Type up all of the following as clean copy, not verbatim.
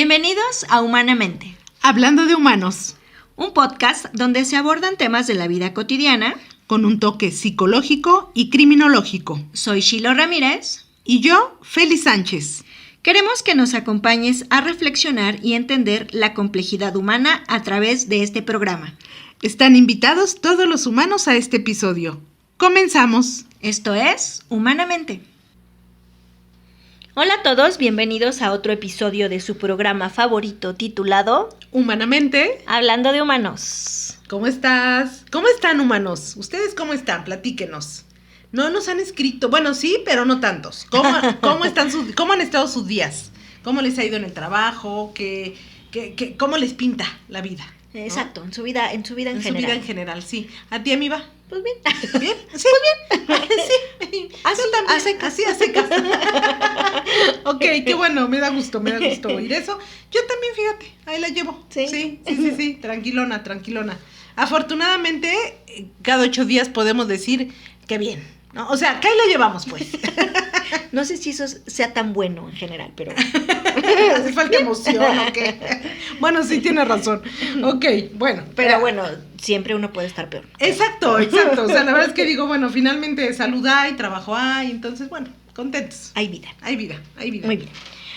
Bienvenidos a Humanamente, Hablando de humanos, un podcast donde se abordan temas de la vida cotidiana. con un toque psicológico y criminológico. Soy Shilo Ramírez. Y yo, Feli Sánchez. Queremos que nos acompañes a reflexionar y entender la complejidad humana a través de este programa. Están invitados todos los humanos a este episodio. ¡Comenzamos! Esto es Humanamente. Hola a todos, bienvenidos a otro episodio de su programa favorito titulado Humanamente, Hablando de Humanos. ¿cómo estás? ¿Cómo están, humanos? ¿Ustedes cómo están? Platíquenos. No nos han escrito, bueno, sí, pero no tantos. ¿Cómo han estado sus días? ¿Cómo les ha ido en el trabajo? ¿Cómo les pinta la vida? ¿No? Exacto, en su vida en En general. su vida en general, sí. ¿A ti, amiga? Pues bien. ¿Bien? Sí. Pues bien. Sí. Así, Yo también. a secas. Así, a secas. Ok, qué bueno, me da gusto oír eso. Yo también, fíjate, ahí la llevo. ¿Sí? Sí, tranquilona. Afortunadamente, cada 8 días podemos decir que bien, ¿no? O sea, que ahí la llevamos, pues. No sé si eso sea tan bueno en general, pero... Hace falta emoción, ¿o qué? Bueno, sí, tienes razón. Ok, bueno. Pero bueno, siempre uno puede estar peor. Exacto. O sea, la verdad es que digo, bueno, finalmente salud hay, trabajo hay, entonces, bueno, contentos. Hay vida. Hay vida. Muy bien.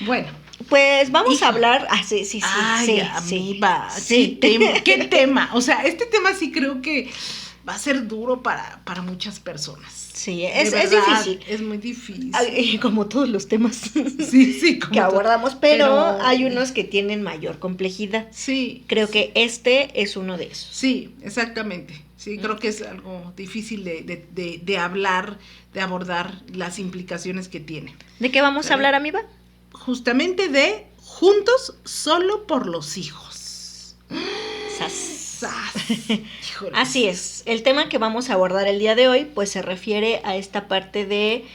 Bueno. Pues vamos Hijo. a hablar... Sí. Ay, amiga, ¿qué tema? O sea, este tema sí creo que va a ser duro para muchas personas. Sí, De es verdad, difícil. Es muy difícil. Como todos los temas Sí, como que todo. abordamos, pero hay unos que tienen mayor complejidad. Sí. Creo que este es uno de esos. Sí, exactamente. Sí, creo que es algo difícil de hablar, de abordar las implicaciones que tiene. ¿De qué vamos a hablar, amiga? Justamente de juntos solo por los hijos. Sas. Híjole. Así es. El tema que vamos a abordar el día de hoy, pues se refiere a esta parte de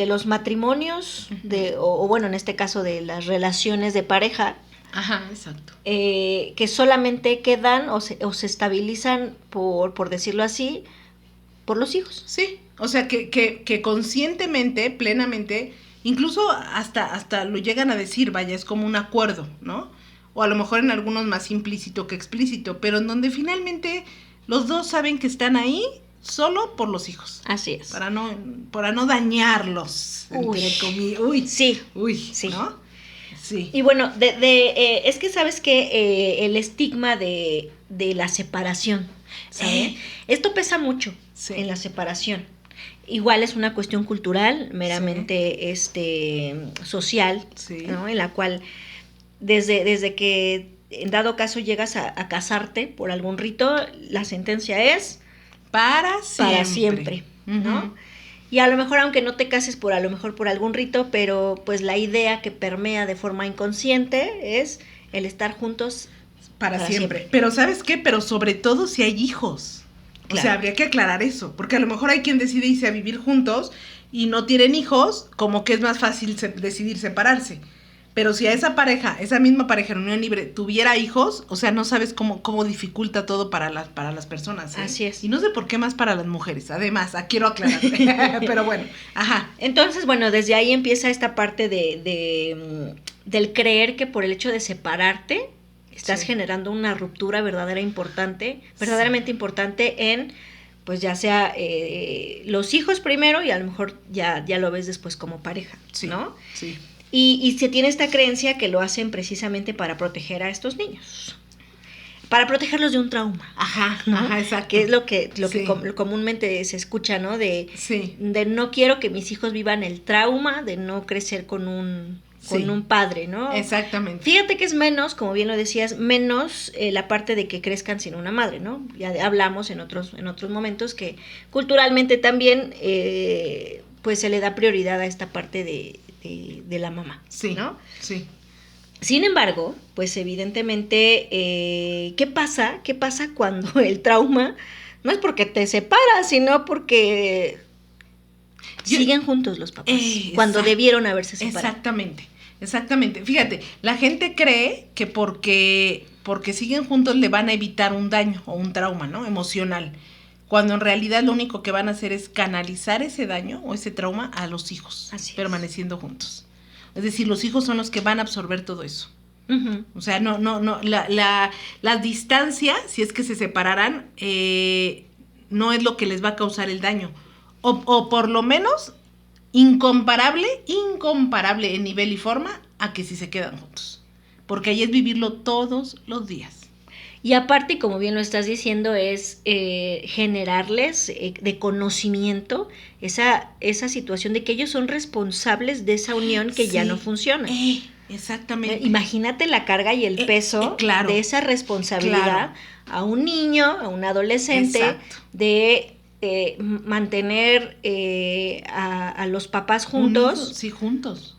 los matrimonios, o bueno, en este caso de las relaciones de pareja, Ajá, exacto. que solamente quedan o se estabilizan, por decirlo así, por los hijos. Sí, o sea que conscientemente, plenamente, incluso hasta lo llegan a decir, vaya, es como un acuerdo, ¿no? O a lo mejor en algunos más implícito que explícito, pero en donde finalmente los dos saben que están ahí solo por los hijos. Así es. Para no dañarlos. Entre comillas. Sí. Sí. ¿No? Sí. Y bueno, es que sabes que el estigma de la separación, ¿sabes? Esto pesa mucho en la separación. Igual es una cuestión cultural, meramente social, ¿no? En la cual desde que en dado caso llegas a casarte por algún rito, la sentencia es para siempre, ¿no? Uh-huh. Y a lo mejor, aunque no te cases por algún rito, pero pues la idea que permea de forma inconsciente es el estar juntos para siempre. Pero ¿sabes qué? Pero sobre todo si hay hijos. Claro. O sea, habría que aclarar eso, porque a lo mejor hay quien decide irse a vivir juntos y no tienen hijos, como que es más fácil decidir separarse. Pero si a esa misma pareja en unión libre tuviera hijos, o sea, no sabes cómo dificulta todo para las personas, ¿eh? Así es. Y no sé por qué más para las mujeres, además, quiero aclarar. Pero bueno, ajá. Entonces, bueno, desde ahí empieza esta parte del creer que por el hecho de separarte estás generando una ruptura verdaderamente importante en, pues ya sea los hijos primero y a lo mejor ya lo ves después como pareja, ¿no? Sí. Y se tiene esta creencia que lo hacen precisamente para proteger a estos niños, para protegerlos de un trauma. Ajá, exacto. Que es lo que comúnmente se escucha, ¿no? De no quiero que mis hijos vivan el trauma de no crecer con un padre, ¿no? Exactamente. Fíjate que es menos, como bien lo decías, menos la parte de que crezcan sin una madre, ¿no? Ya hablamos en otros momentos que culturalmente también pues se le da prioridad a esta parte de la mamá, ¿no? Sí. Sin embargo, pues evidentemente, ¿qué pasa? ¿Qué pasa cuando el trauma no es porque te separas, sino porque siguen juntos los papás, cuando debieron haberse separado? Exactamente. Fíjate, la gente cree que porque siguen juntos le van a evitar un daño o un trauma, ¿no? Emocional. Cuando en realidad lo único que van a hacer es canalizar ese daño o ese trauma a los hijos, permaneciendo juntos. Es decir, los hijos son los que van a absorber todo eso. Uh-huh. O sea, no, la distancia, si es que se separaran, no es lo que les va a causar el daño. O por lo menos, incomparable en nivel y forma a que si se quedan juntos. Porque ahí es vivirlo todos los días. Y aparte, como bien lo estás diciendo, es generarles de conocimiento esa situación de que ellos son responsables de esa unión que ya no funciona. Exactamente. Imagínate la carga y el peso claro, de esa responsabilidad a un niño, a un adolescente, exacto, de mantener a los papás juntos. Unidos, sí, juntos.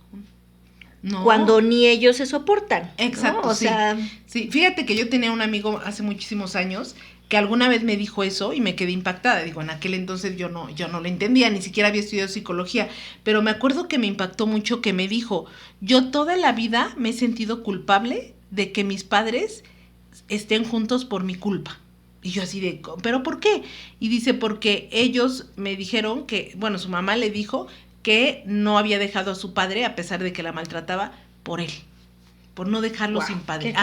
No. Cuando ni ellos se soportan. Exacto, ¿no? O sea, sí, fíjate que yo tenía un amigo hace muchísimos años que alguna vez me dijo eso y me quedé impactada. Digo, en aquel entonces yo no lo entendía, ni siquiera había estudiado psicología, pero me acuerdo que me impactó mucho que me dijo, yo toda la vida me he sentido culpable de que mis padres estén juntos por mi culpa. Y yo así de, ¿pero por qué? Y dice, porque ellos me dijeron que, bueno, su mamá le dijo que no había dejado a su padre, a pesar de que la maltrataba, por él, por no dejarlo sin padre.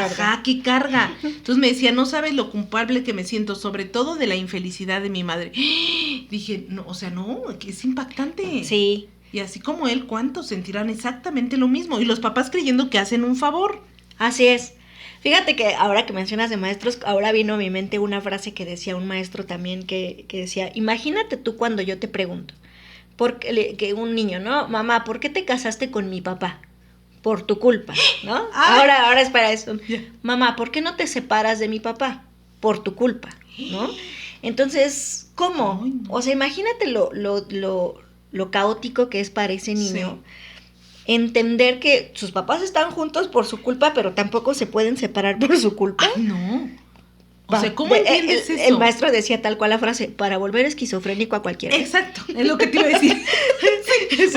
¡Qué carga! Entonces me decía, no sabes lo culpable que me siento, sobre todo de la infelicidad de mi madre. Dije, no, o sea, no, que es impactante. Sí. Y así como él, ¿cuántos sentirán exactamente lo mismo? Y los papás creyendo que hacen un favor. Así es. Fíjate que ahora que mencionas de maestros, ahora vino a mi mente una frase que decía un maestro también, que decía, imagínate tú cuando yo te pregunto, que un niño, ¿no? Mamá, ¿por qué te casaste con mi papá? Por tu culpa, ¿no? Ahora es para eso. Mamá, ¿por qué no te separas de mi papá? Por tu culpa, ¿no? Entonces, ¿cómo? O sea, imagínate lo caótico que es para ese niño. Sí. Entender que sus papás están juntos por su culpa, pero tampoco se pueden separar por su culpa. Ay, no. O sea, ¿cómo entiendes eso? El maestro decía tal cual la frase, para volver esquizofrénico a cualquiera. Exacto, es lo que te iba a decir.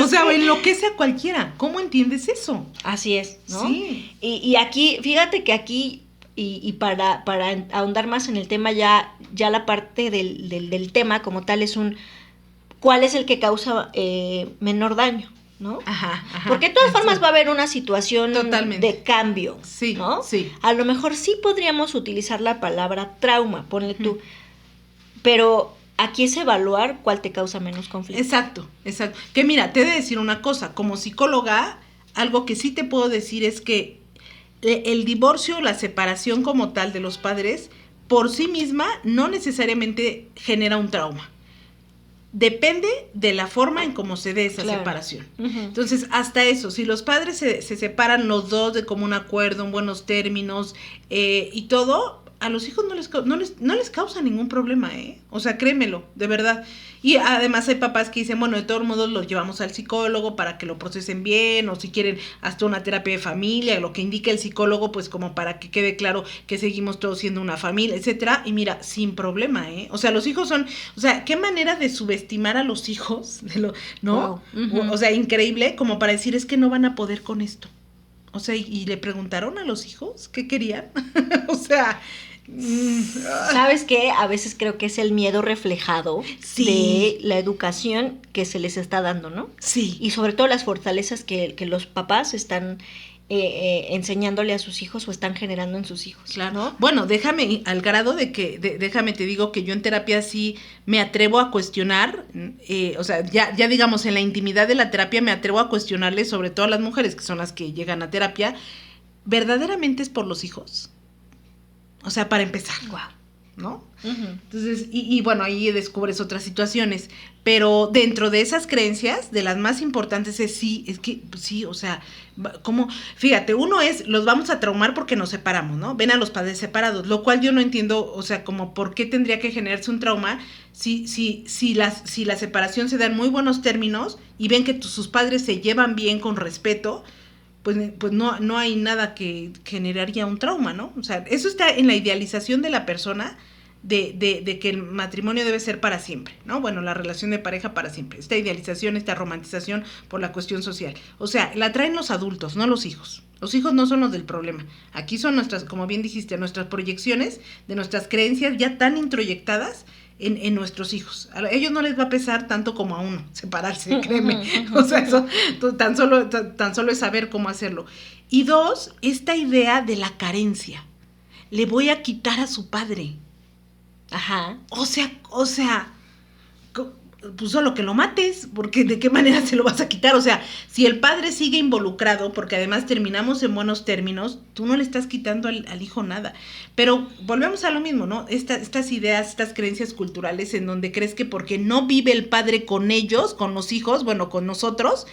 O sea, enloquece a cualquiera. ¿Cómo entiendes eso? Así es, ¿no? Sí. Y aquí, fíjate que aquí, y para ahondar más en el tema, ya la parte del tema como tal es ¿cuál es el que causa menor daño? ¿No? Ajá. Porque de todas formas va a haber una situación totalmente de cambio, sí, ¿no? Sí. A lo mejor sí podríamos utilizar la palabra trauma, ponle tú, pero aquí es evaluar cuál te causa menos conflicto. Exacto. Que mira, te he de decir una cosa, como psicóloga, algo que sí te puedo decir es que el divorcio, la separación como tal de los padres, por sí misma no necesariamente genera un trauma. Depende de la forma en cómo se dé esa separación. Uh-huh. Entonces, hasta eso, si los padres se separan los dos de común acuerdo, en buenos términos, y todo, a los hijos no les causa ningún problema, ¿eh? O sea, créemelo, de verdad. Y además hay papás que dicen, bueno, de todos modos los llevamos al psicólogo para que lo procesen bien, o si quieren hasta una terapia de familia, lo que indica el psicólogo, pues como para que quede claro que seguimos todos siendo una familia, etcétera. Y mira, sin problema, ¿eh? O sea, los hijos son, o sea, qué manera de subestimar a los hijos, ¿no? Wow. Uh-huh. O sea, increíble, como para decir, es que no van a poder con esto. O sea, y le preguntaron a los hijos qué querían. O sea, ¿sabes qué? A veces creo que es el miedo reflejado de la educación que se les está dando, ¿no? Sí. Y sobre todo las fortalezas que los papás están enseñándole a sus hijos o están generando en sus hijos. Claro. ¿No? Bueno, déjame, al grado de que, déjame te digo que yo en terapia sí me atrevo a cuestionar, o sea, ya digamos en la intimidad de la terapia me atrevo a cuestionarle, sobre todo a las mujeres que son las que llegan a terapia, ¿verdaderamente es por los hijos? O sea, para empezar, ¿no? Uh-huh. Entonces, y bueno, ahí descubres otras situaciones, pero dentro de esas creencias, de las más importantes es que sí, o sea, como, fíjate, uno es, los vamos a traumar porque nos separamos, ¿no? Ven a los padres separados, lo cual yo no entiendo, o sea, como por qué tendría que generarse un trauma si la separación se da en muy buenos términos y ven que sus padres se llevan bien con respeto, pues no hay nada que generaría un trauma, ¿no? O sea, eso está en la idealización de la persona de que el matrimonio debe ser para siempre, ¿no? Bueno, la relación de pareja para siempre. Esta idealización, esta romantización por la cuestión social. O sea, la traen los adultos, no los hijos. Los hijos no son los del problema. Aquí son nuestras, como bien dijiste, nuestras proyecciones de nuestras creencias ya tan introyectadas en nuestros hijos. A ellos no les va a pesar tanto como a uno separarse, créeme. O sea, eso tan solo es saber cómo hacerlo. Y dos, esta idea de la carencia. Le voy a quitar a su padre. Ajá. O sea, pues solo que lo mates, porque ¿de qué manera se lo vas a quitar? O sea, si el padre sigue involucrado, porque además terminamos en buenos términos, tú no le estás quitando al hijo nada. Pero volvemos a lo mismo, ¿no? Estas ideas, estas creencias culturales en donde crees que porque no vive el padre con ellos, con los hijos, bueno, con nosotros,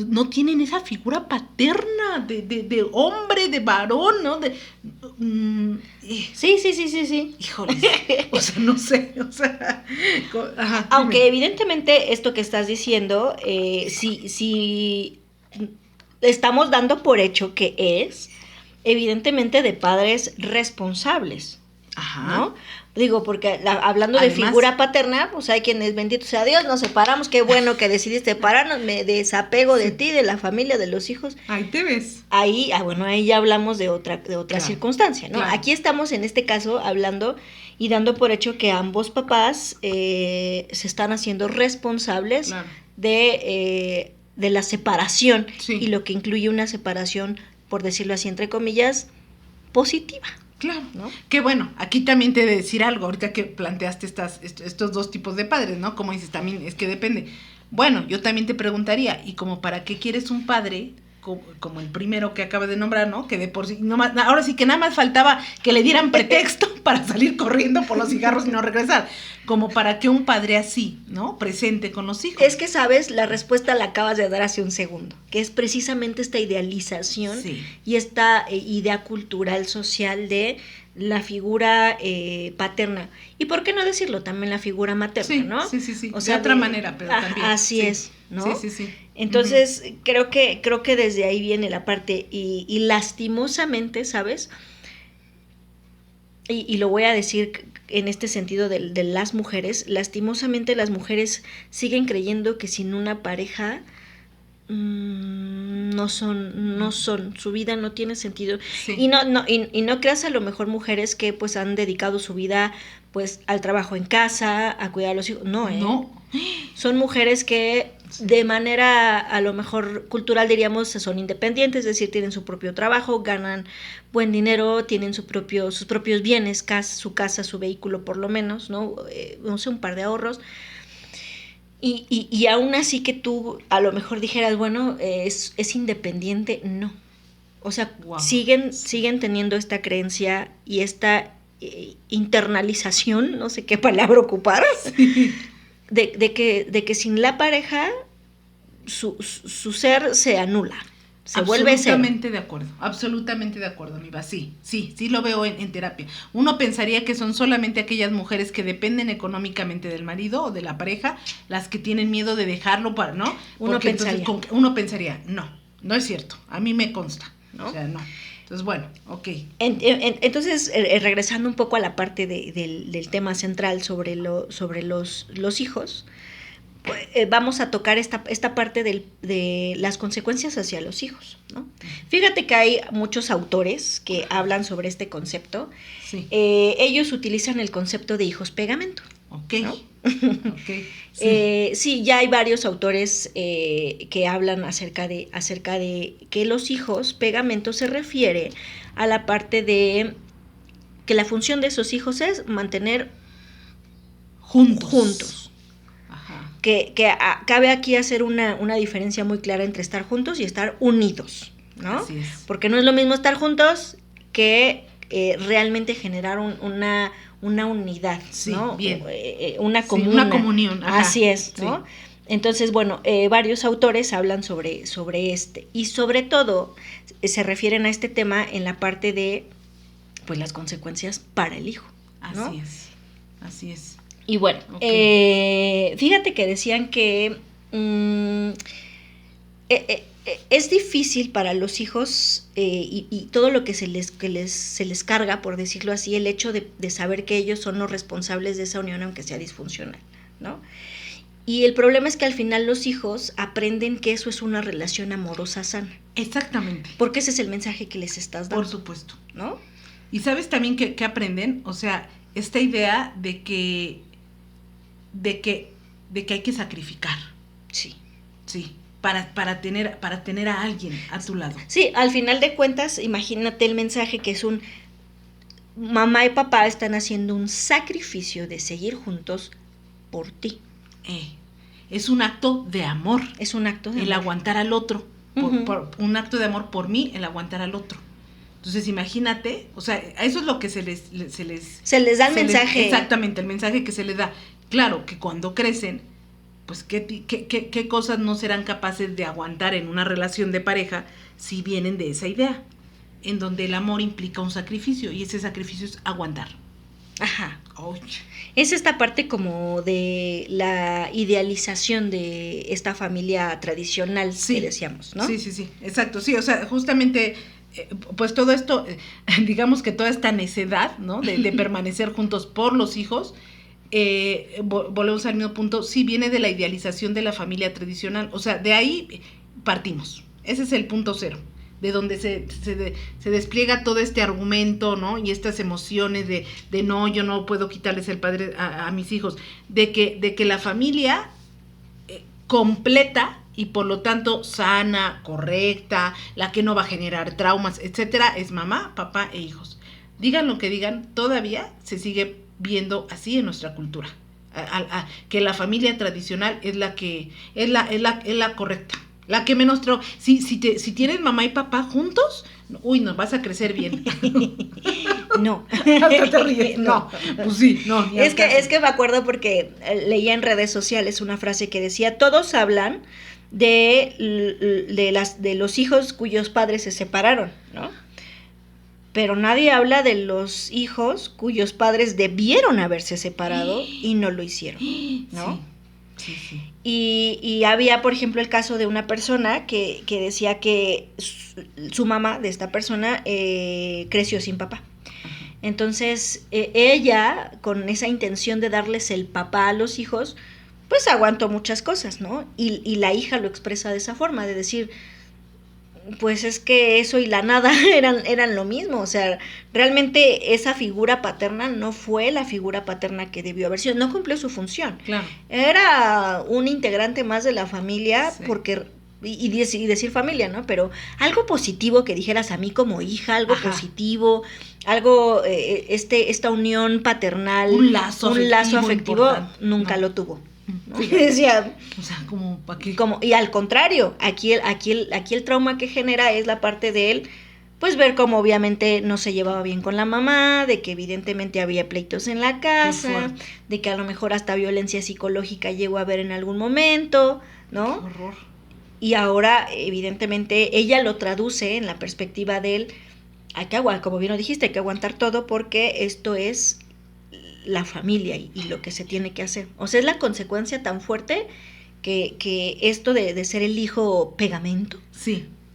no tienen esa figura paterna de hombre, de varón, ¿no? Sí. Híjoles, o sea, no sé, o sea... Ajá, aunque dime. evidentemente esto que estás diciendo, si estamos dando por hecho que es, evidentemente, de padres responsables, Ajá. ¿no? Digo, porque hablando de Además, figura paterna, pues hay quienes, bendito sea Dios, nos separamos, qué bueno que decidiste separarnos, me desapego de ti, de la familia, de los hijos. ahí te ves. Ahí ya hablamos de otra Claro, circunstancia, ¿no? claro. Aquí estamos en este caso hablando y dando por hecho que ambos papás se están haciendo responsables Claro. de la separación, Sí. y lo que incluye una separación, por decirlo así, entre comillas, positiva. Claro, ¿no? Que bueno, aquí también te he de decir algo, ahorita que planteaste estos dos tipos de padres, ¿no? Como dices, también es que depende. Bueno, yo también te preguntaría, ¿y como para qué quieres un padre como el primero que acaba de nombrar, ¿no? Que de por sí, ahora sí que nada más faltaba que le dieran pretexto para salir corriendo por los cigarros y no regresar. Como para que un padre así, ¿no? Presente con los hijos. Es que, ¿sabes? La respuesta la acabas de dar hace un segundo, que es precisamente esta idealización y esta idea cultural social de la figura paterna. Y por qué no decirlo, también la figura materna, ¿no? Sí. O sea, de otra manera, pero también. Así es, ¿no? Sí. Entonces, creo que desde ahí viene la parte, y lastimosamente, ¿sabes? Y lo voy a decir en este sentido de las mujeres, lastimosamente las mujeres siguen creyendo que sin una pareja no son, su vida no tiene sentido. Sí. Y no creas, a lo mejor mujeres que pues han dedicado su vida pues al trabajo en casa, a cuidar a los hijos. No. Son mujeres que de manera a lo mejor cultural diríamos son independientes, es decir, tienen su propio trabajo, ganan buen dinero, tienen sus propios bienes, su casa, su vehículo por lo menos, no sé, un par de ahorros. Y aún así que tú a lo mejor dijeras, bueno, es independiente, no. O sea, wow. siguen teniendo esta creencia y esta internalización, no sé qué palabra ocupar, sí. de que sin la pareja su ser se anula. Se vuelve cero. Absolutamente de acuerdo, amiga. Sí lo veo en terapia. Uno pensaría que son solamente aquellas mujeres que dependen económicamente del marido o de la pareja, las que tienen miedo de dejarlo ¿no? Uno pensaría, no es cierto, a mí me consta, ¿no? O sea, no. Entonces, bueno, ok. Entonces, regresando un poco a la parte del tema central sobre los hijos, vamos a tocar esta parte de las consecuencias hacia los hijos, ¿no? Fíjate que hay muchos autores que hablan sobre este concepto. Sí. Ellos utilizan el concepto de hijos pegamento. Ok. ¿No? Okay. Sí. Sí, ya hay varios autores que hablan acerca de que los hijos pegamento se refiere a la parte de que la función de esos hijos es mantener juntos. Que cabe aquí hacer una diferencia muy clara entre estar juntos y estar unidos, ¿no? Así es. Porque no es lo mismo estar juntos que realmente generar una unidad, sí, ¿no? Bien. Una comuna. Sí, una comunión. Ajá. Así es, ¿no? Sí. Entonces, bueno, varios autores hablan sobre y sobre todo se refieren a este tema en la parte de pues las consecuencias para el hijo, ¿no? Así es. Y bueno, okay. Fíjate que decían que es difícil para los hijos y todo lo que se les carga, por decirlo así, el hecho de saber que ellos son los responsables de esa unión, aunque sea disfuncional, ¿no? Y el problema es que al final los hijos aprenden que eso es una relación amorosa sana. Exactamente. Porque ese es el mensaje que les estás dando. Por supuesto. ¿No? Y sabes también que aprenden, o sea, esta idea de que de que hay que sacrificar. Sí. Sí, para tener a alguien a tu lado. Sí, al final de cuentas, imagínate el mensaje que es un mamá y papá están haciendo un sacrificio de seguir juntos por ti. Es un acto de amor. Es un acto de el amor. Aguantar al otro. Un acto de amor por mí, el aguantar al otro. Entonces imagínate, o sea, a eso es lo que se les da el mensaje. Exactamente, el mensaje que se les da. Claro que cuando crecen, pues qué cosas no serán capaces de aguantar en una relación de pareja si vienen de esa idea, en donde el amor implica un sacrificio y ese sacrificio es aguantar. Ajá. Es esta parte como de la idealización de esta familia tradicional que decíamos, ¿no? Sí, exacto, sí, o sea, justamente pues todo esto, digamos que toda esta necedad, ¿no? De permanecer juntos por los hijos, volvemos al mismo punto, sí viene de la idealización de la familia tradicional, o sea, de ahí partimos, ese es el punto cero, de donde se despliega todo este argumento, ¿no? Y estas emociones de no, yo no puedo quitarles el padre a mis hijos, de que la familia completa y por lo tanto sana, correcta, la que no va a generar traumas, etcétera, es mamá, papá e hijos. Digan lo que digan, todavía se sigue viendo así en nuestra cultura, que la familia tradicional es la que es la correcta, la que menos si tienes mamá y papá juntos, uy, no vas a crecer bien. No. Hasta te ríes. No, pues sí, no. Es que me acuerdo porque leía en redes sociales una frase que decía, todos hablan de los hijos cuyos padres se separaron, ¿no? Pero nadie habla de los hijos cuyos padres debieron haberse separado y no lo hicieron, ¿no? Sí. Y había, por ejemplo, el caso de una persona que decía que su mamá de esta persona creció sin papá. Entonces, ella, con esa intención de darles el papá a los hijos, pues aguantó muchas cosas, ¿no? Y la hija lo expresa de esa forma, de decir, pues es que eso y la nada eran lo mismo, o sea, realmente esa figura paterna no fue la figura paterna que debió haber sido, no cumplió su función. Claro. Era un integrante más de la familia, sí. Porque y decir familia, ¿no? Pero algo positivo que dijeras a mí como hija, algo positivo, algo, esta unión paternal, un lazo afectivo nunca lo tuvo. ¿no? Decía, o sea, como ¿para qué? Y al contrario, aquí el trauma que genera es la parte de él, pues ver cómo obviamente no se llevaba bien con la mamá, de que evidentemente había pleitos en la casa, de que a lo mejor hasta violencia psicológica llegó a haber en algún momento, ¿no? Qué horror. Y ahora, evidentemente, ella lo traduce en la perspectiva de él, como bien lo dijiste, hay que aguantar todo porque esto es la familia y lo que se tiene que hacer. O sea, es la consecuencia tan fuerte que esto de ser el hijo pegamento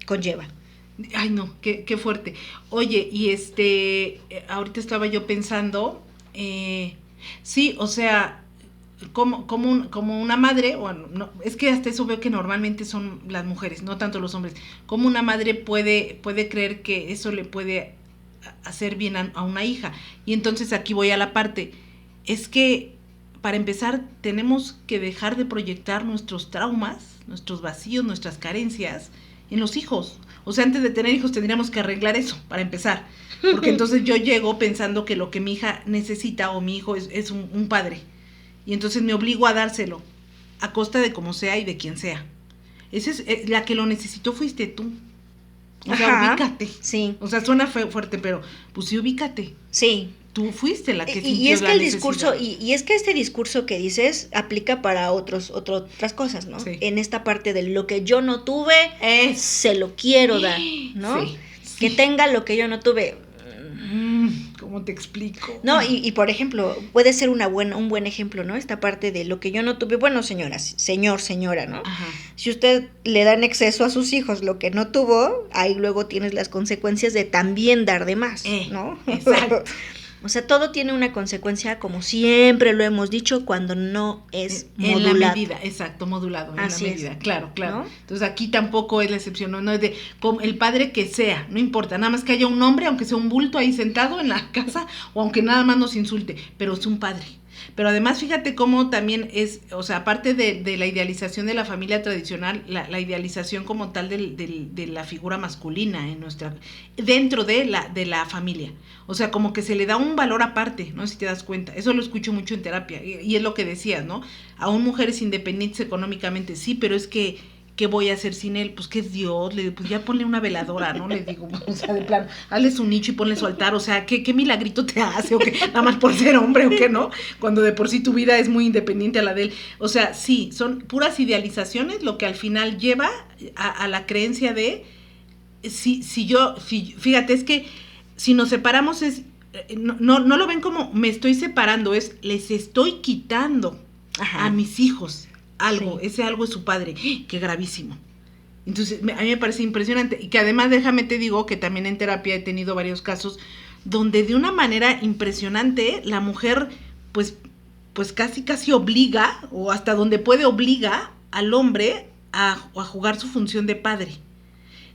conlleva. Ay, no, qué fuerte. Oye, y ahorita estaba yo pensando, sí, o sea, como una madre, no, es que hasta eso veo que normalmente son las mujeres, no tanto los hombres, como una madre puede creer que eso le puede hacer bien a una hija. Y entonces aquí voy a la parte, es que para empezar tenemos que dejar de proyectar nuestros traumas, nuestros vacíos, nuestras carencias en los hijos. O sea, antes de tener hijos tendríamos que arreglar eso, para empezar. Porque entonces yo llego pensando que lo que mi hija necesita o mi hijo es un padre. Y entonces me obligo a dárselo, a costa de como sea y de quien sea. Esa es la que lo necesitó, fuiste tú. O sea, ubícate. Sí. O sea, suena fuerte, pero pues sí, ubícate. Sí. Tú fuiste la que sintió y es que el necesidad. discurso y es que este discurso que dices aplica para otras cosas, ¿no? Sí. En esta parte de lo que yo no tuve, se lo quiero dar, ¿no? Sí. Que tenga lo que yo no tuve. ¿Cómo te explico? No, y por ejemplo, puede ser un buen ejemplo, ¿no? Esta parte de lo que yo no tuve. Bueno, señora, ¿no? Ajá. Si usted le da en exceso a sus hijos lo que no tuvo, ahí luego tienes las consecuencias de también dar de más, ¿no? Exacto. O sea, todo tiene una consecuencia, como siempre lo hemos dicho, cuando no es modulado. En la medida, exacto, modulado, Así en la medida, es. Claro. ¿No? Entonces aquí tampoco es la excepción, no es de como el padre que sea, no importa, nada más que haya un hombre, aunque sea un bulto ahí sentado en la casa, o aunque nada más nos insulte, pero es un padre. pero además fíjate cómo también es, o sea, aparte de la idealización de la familia tradicional, la idealización como tal de la figura masculina dentro de la familia. O sea, como que se le da un valor aparte, ¿no? Si te das cuenta. Eso lo escucho mucho en terapia. Y es lo que decías, ¿no? Aún mujeres independientes económicamente, sí, pero es que, ¿qué voy a hacer sin él? Pues que es Dios, pues ya ponle una veladora, ¿no? Le digo, o sea, de plano, hazle su nicho y ponle su altar, o sea, ¿qué milagrito te hace? ¿O qué? Nada más por ser hombre, ¿o qué no? Cuando de por sí tu vida es muy independiente a la de él. O sea, sí, son puras idealizaciones lo que al final lleva a la creencia de, fíjate, es que si nos separamos no lo ven como me estoy separando, es les estoy quitando a mis hijos algo, sí. Ese algo es su padre, qué gravísimo. Entonces, a mí me parece impresionante, y que además déjame te digo que también en terapia he tenido varios casos donde de una manera impresionante la mujer pues casi obliga, o hasta donde puede obliga al hombre a jugar su función de padre.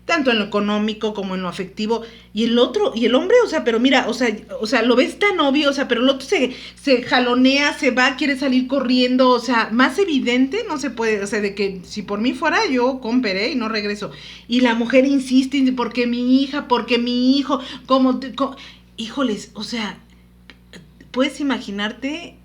Tanto en lo económico como en lo afectivo, y el hombre, o sea, pero mira, o sea, lo ves tan obvio, o sea, pero el otro se jalonea, se va, quiere salir corriendo, o sea, más evidente no se puede, o sea, de que si por mí fuera yo comperé y no regreso, y la mujer insiste, porque mi hija, porque mi hijo, híjoles, o sea, ¿puedes imaginarte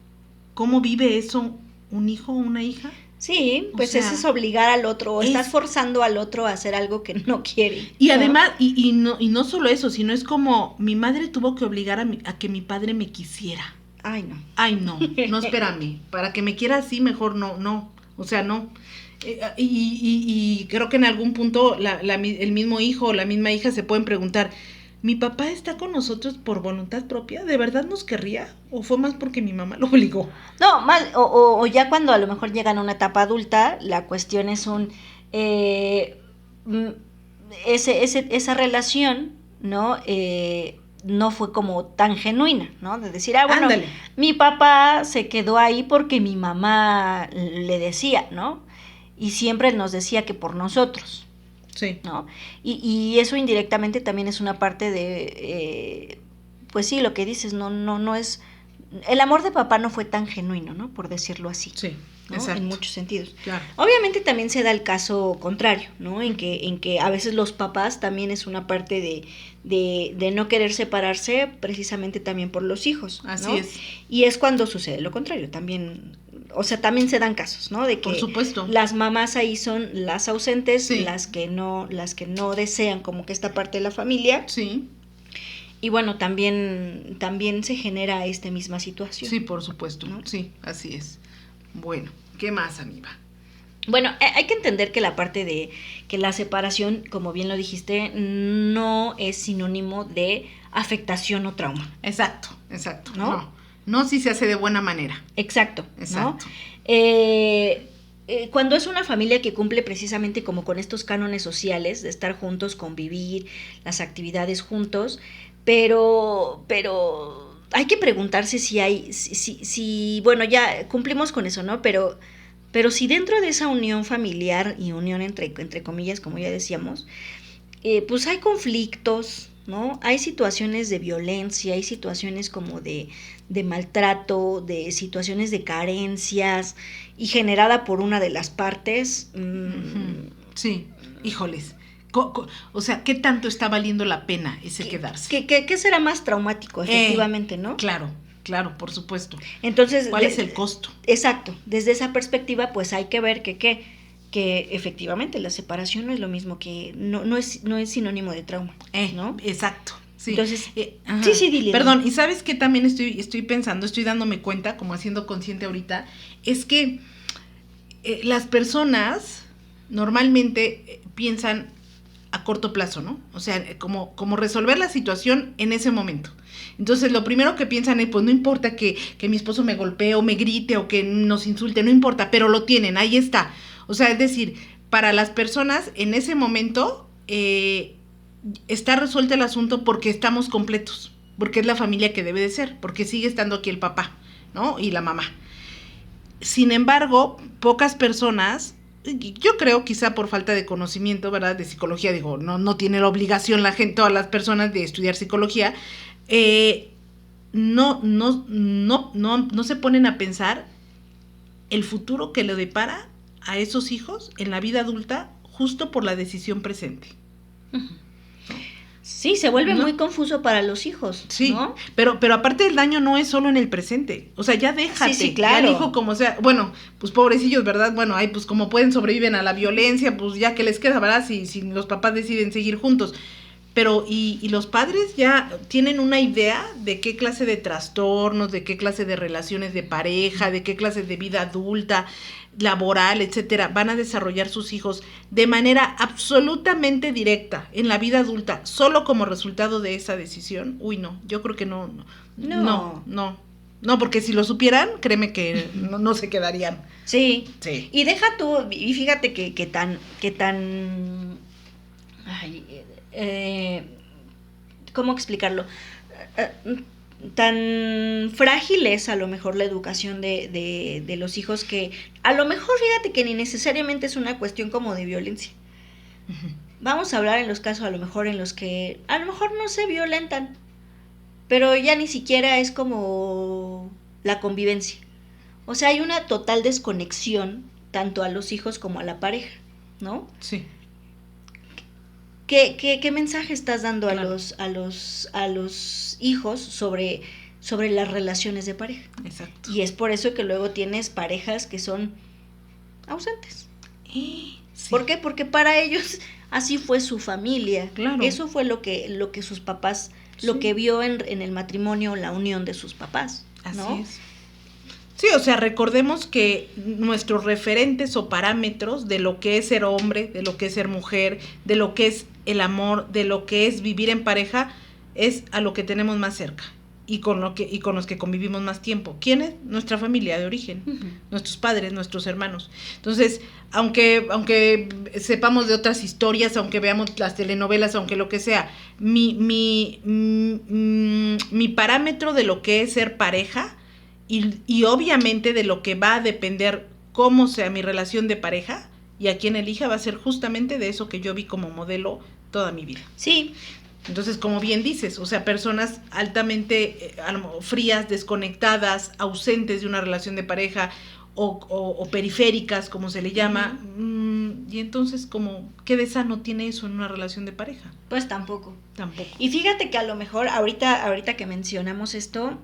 cómo vive eso un hijo o una hija? Sí, pues eso es obligar al otro, o estás forzando al otro a hacer algo que no quiere. Y además, y no solo eso, sino es como mi madre tuvo que obligar a que mi padre me quisiera. Ay, no. No, espérame, para que me quiera así mejor no, o sea, no. Y creo que en algún punto el mismo hijo o la misma hija se pueden preguntar, ¿mi papá está con nosotros por voluntad propia? ¿De verdad nos querría? ¿O fue más porque mi mamá lo obligó? No, más, o ya cuando a lo mejor llegan a una etapa adulta, la cuestión es esa relación, ¿no? No fue como tan genuina, ¿no? De decir, bueno, ándale, mi papá se quedó ahí porque mi mamá le decía, ¿no? Y siempre nos decía que por nosotros. Sí. ¿No? Y eso indirectamente también es una parte de, pues sí, lo que dices, no es, el amor de papá no fue tan genuino, ¿no? Por decirlo así. Sí, ¿no? exacto. En muchos sentidos. Claro. Obviamente también se da el caso contrario, ¿no? En que a veces los papás también es una parte de no querer separarse precisamente también por los hijos, ¿no? Así es. Y es cuando sucede lo contrario, también. O sea, también se dan casos, ¿no? De que por supuesto, las mamás ahí son las ausentes, sí, las que no desean como que esta parte de la familia. Sí. Y bueno, también se genera esta misma situación. Sí, por supuesto, ¿no? Sí, así es. Bueno, ¿qué más, amiga? Bueno, hay que entender que la parte de que la separación, como bien lo dijiste, no es sinónimo de afectación o trauma. Exacto, No si se hace de buena manera. Exacto. ¿No? Cuando es una familia que cumple precisamente como con estos cánones sociales de estar juntos, convivir, las actividades juntos, pero hay que preguntarse si bueno, ya cumplimos con eso, ¿no? Pero si dentro de esa unión familiar y unión entre comillas, como ya decíamos, pues hay conflictos, ¿no? Hay situaciones de violencia, hay situaciones como de maltrato, de situaciones de carencias y generada por una de las partes. Sí, híjoles. O sea, ¿qué tanto está valiendo la pena ese quedarse? ¿Qué será más traumático, efectivamente, no? Claro, por supuesto. Entonces, ¿cuál es el costo? Exacto. Desde esa perspectiva, pues hay que ver que efectivamente la separación no es lo mismo que no es sinónimo de trauma, ¿no? Exacto. Sí. Entonces, sí, dile. Perdón, y ¿sabes qué también estoy pensando, estoy dándome cuenta, como haciendo consciente ahorita? Es que las personas normalmente piensan a corto plazo, ¿no? O sea, como resolver la situación en ese momento. Entonces, lo primero que piensan es, pues no importa que mi esposo me golpee o me grite o que nos insulte, no importa, pero lo tienen, ahí está. O sea, es decir, para las personas en ese momento está resuelto el asunto porque estamos completos, porque es la familia que debe de ser, porque sigue estando aquí el papá, ¿no? Y la mamá. Sin embargo, pocas personas, yo creo quizá por falta de conocimiento, ¿verdad? De psicología, digo, no tiene la obligación todas las personas de estudiar psicología, no se ponen a pensar el futuro que le depara a esos hijos en la vida adulta justo por la decisión presente. Sí, se vuelve muy confuso para los hijos, sí, ¿no? Pero aparte el daño no es solo en el presente, o sea, ya déjate, sí, claro. Ya el hijo como sea, bueno, pues pobrecillos, ¿verdad? Bueno, ahí pues como pueden sobreviven a la violencia, pues ya que les queda, ¿verdad? Si los papás deciden seguir juntos. Pero, y los padres ya tienen una idea de qué clase de trastornos, de qué clase de relaciones de pareja, de qué clase de vida adulta, laboral, etcétera, van a desarrollar sus hijos de manera absolutamente directa en la vida adulta, solo como resultado de esa decisión. Uy, no, yo creo que no, porque si lo supieran, créeme que no se quedarían. Sí. Y deja tú, y fíjate que tan ¿cómo explicarlo? Tan frágil es a lo mejor la educación de los hijos que a lo mejor fíjate que ni necesariamente es una cuestión como de violencia. Uh-huh. Vamos a hablar en los casos a lo mejor en los que a lo mejor no se violentan, pero ya ni siquiera es como la convivencia. O sea, hay una total desconexión tanto a los hijos como a la pareja, ¿no? Sí. ¿Qué mensaje estás dando claro. a los hijos sobre las relaciones de pareja? Exacto. Y es por eso que luego tienes parejas que son ausentes. Sí. ¿Por qué? Porque para ellos así fue su familia. Claro. Eso fue lo que sus papás, sí. Lo que vio en el matrimonio, la unión de sus papás, ¿no? Así es. Sí, o sea, recordemos que nuestros referentes o parámetros de lo que es ser hombre, de lo que es ser mujer, de lo que es el amor, de lo que es vivir en pareja, es a lo que tenemos más cerca y con los que convivimos más tiempo. ¿Quién es? Nuestra familia de origen, uh-huh. Nuestros padres, nuestros hermanos. Entonces, aunque sepamos de otras historias, aunque veamos las telenovelas, aunque lo que sea, mi parámetro de lo que es ser pareja y obviamente de lo que va a depender cómo sea mi relación de pareja y a quién elija va a ser justamente de eso que yo vi como modelo toda mi vida. Sí. Entonces, como bien dices, o sea, personas altamente frías, desconectadas, ausentes de una relación de pareja o periféricas, como se le llama, y entonces, como, ¿qué de sano tiene eso en una relación de pareja? Pues tampoco. Y fíjate que a lo mejor ahorita que mencionamos esto,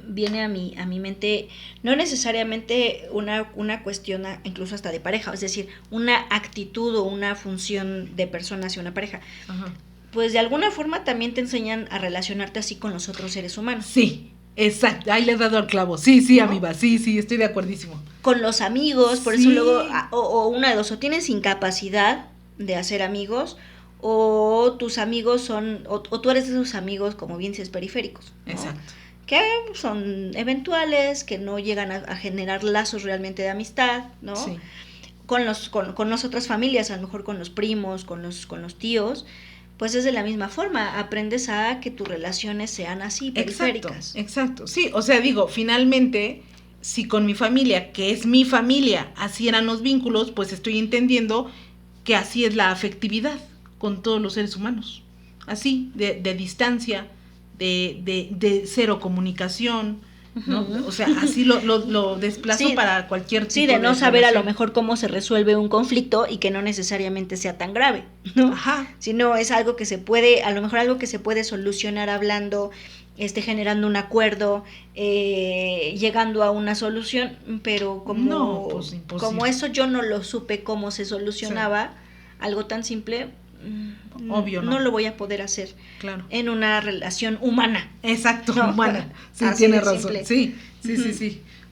viene a mi mente no necesariamente una cuestión incluso hasta de pareja, es decir, una actitud o una función de persona hacia una pareja. Ajá. Pues de alguna forma también te enseñan a relacionarte así con los otros seres humanos. Sí, exacto, ahí le has dado al clavo. Sí, ¿no? Amiga, sí, estoy de acuerdísimo. Con los amigos, por eso luego, o una de dos, o tienes incapacidad de hacer amigos, o tus amigos son, o tú eres de esos amigos, como bien dices, periféricos, ¿no? Exacto. Que son eventuales, que no llegan a generar lazos realmente de amistad, ¿no? Sí. Con las otras familias, a lo mejor con los primos, con los tíos, pues es de la misma forma, aprendes a que tus relaciones sean así, periféricas. Exacto, sí, o sea, digo, finalmente, si con mi familia, que es mi familia, así eran los vínculos, pues estoy entendiendo que así es la afectividad con todos los seres humanos, así, de distancia, de cero comunicación, ¿no? O sea, así lo desplazo sí, para cualquier tipo sí, de no saber a lo mejor cómo se resuelve un conflicto y que no necesariamente sea tan grave, ¿no? Ajá. Sino es algo que se puede, a lo mejor algo que se puede solucionar hablando, generando un acuerdo, llegando a una solución, pero como eso yo no lo supe cómo se solucionaba, sí. Algo tan simple, obvio no lo voy a poder hacer, claro, en una relación humana. Exacto, ¿no? Humana. Sí, tienes razón. Sí.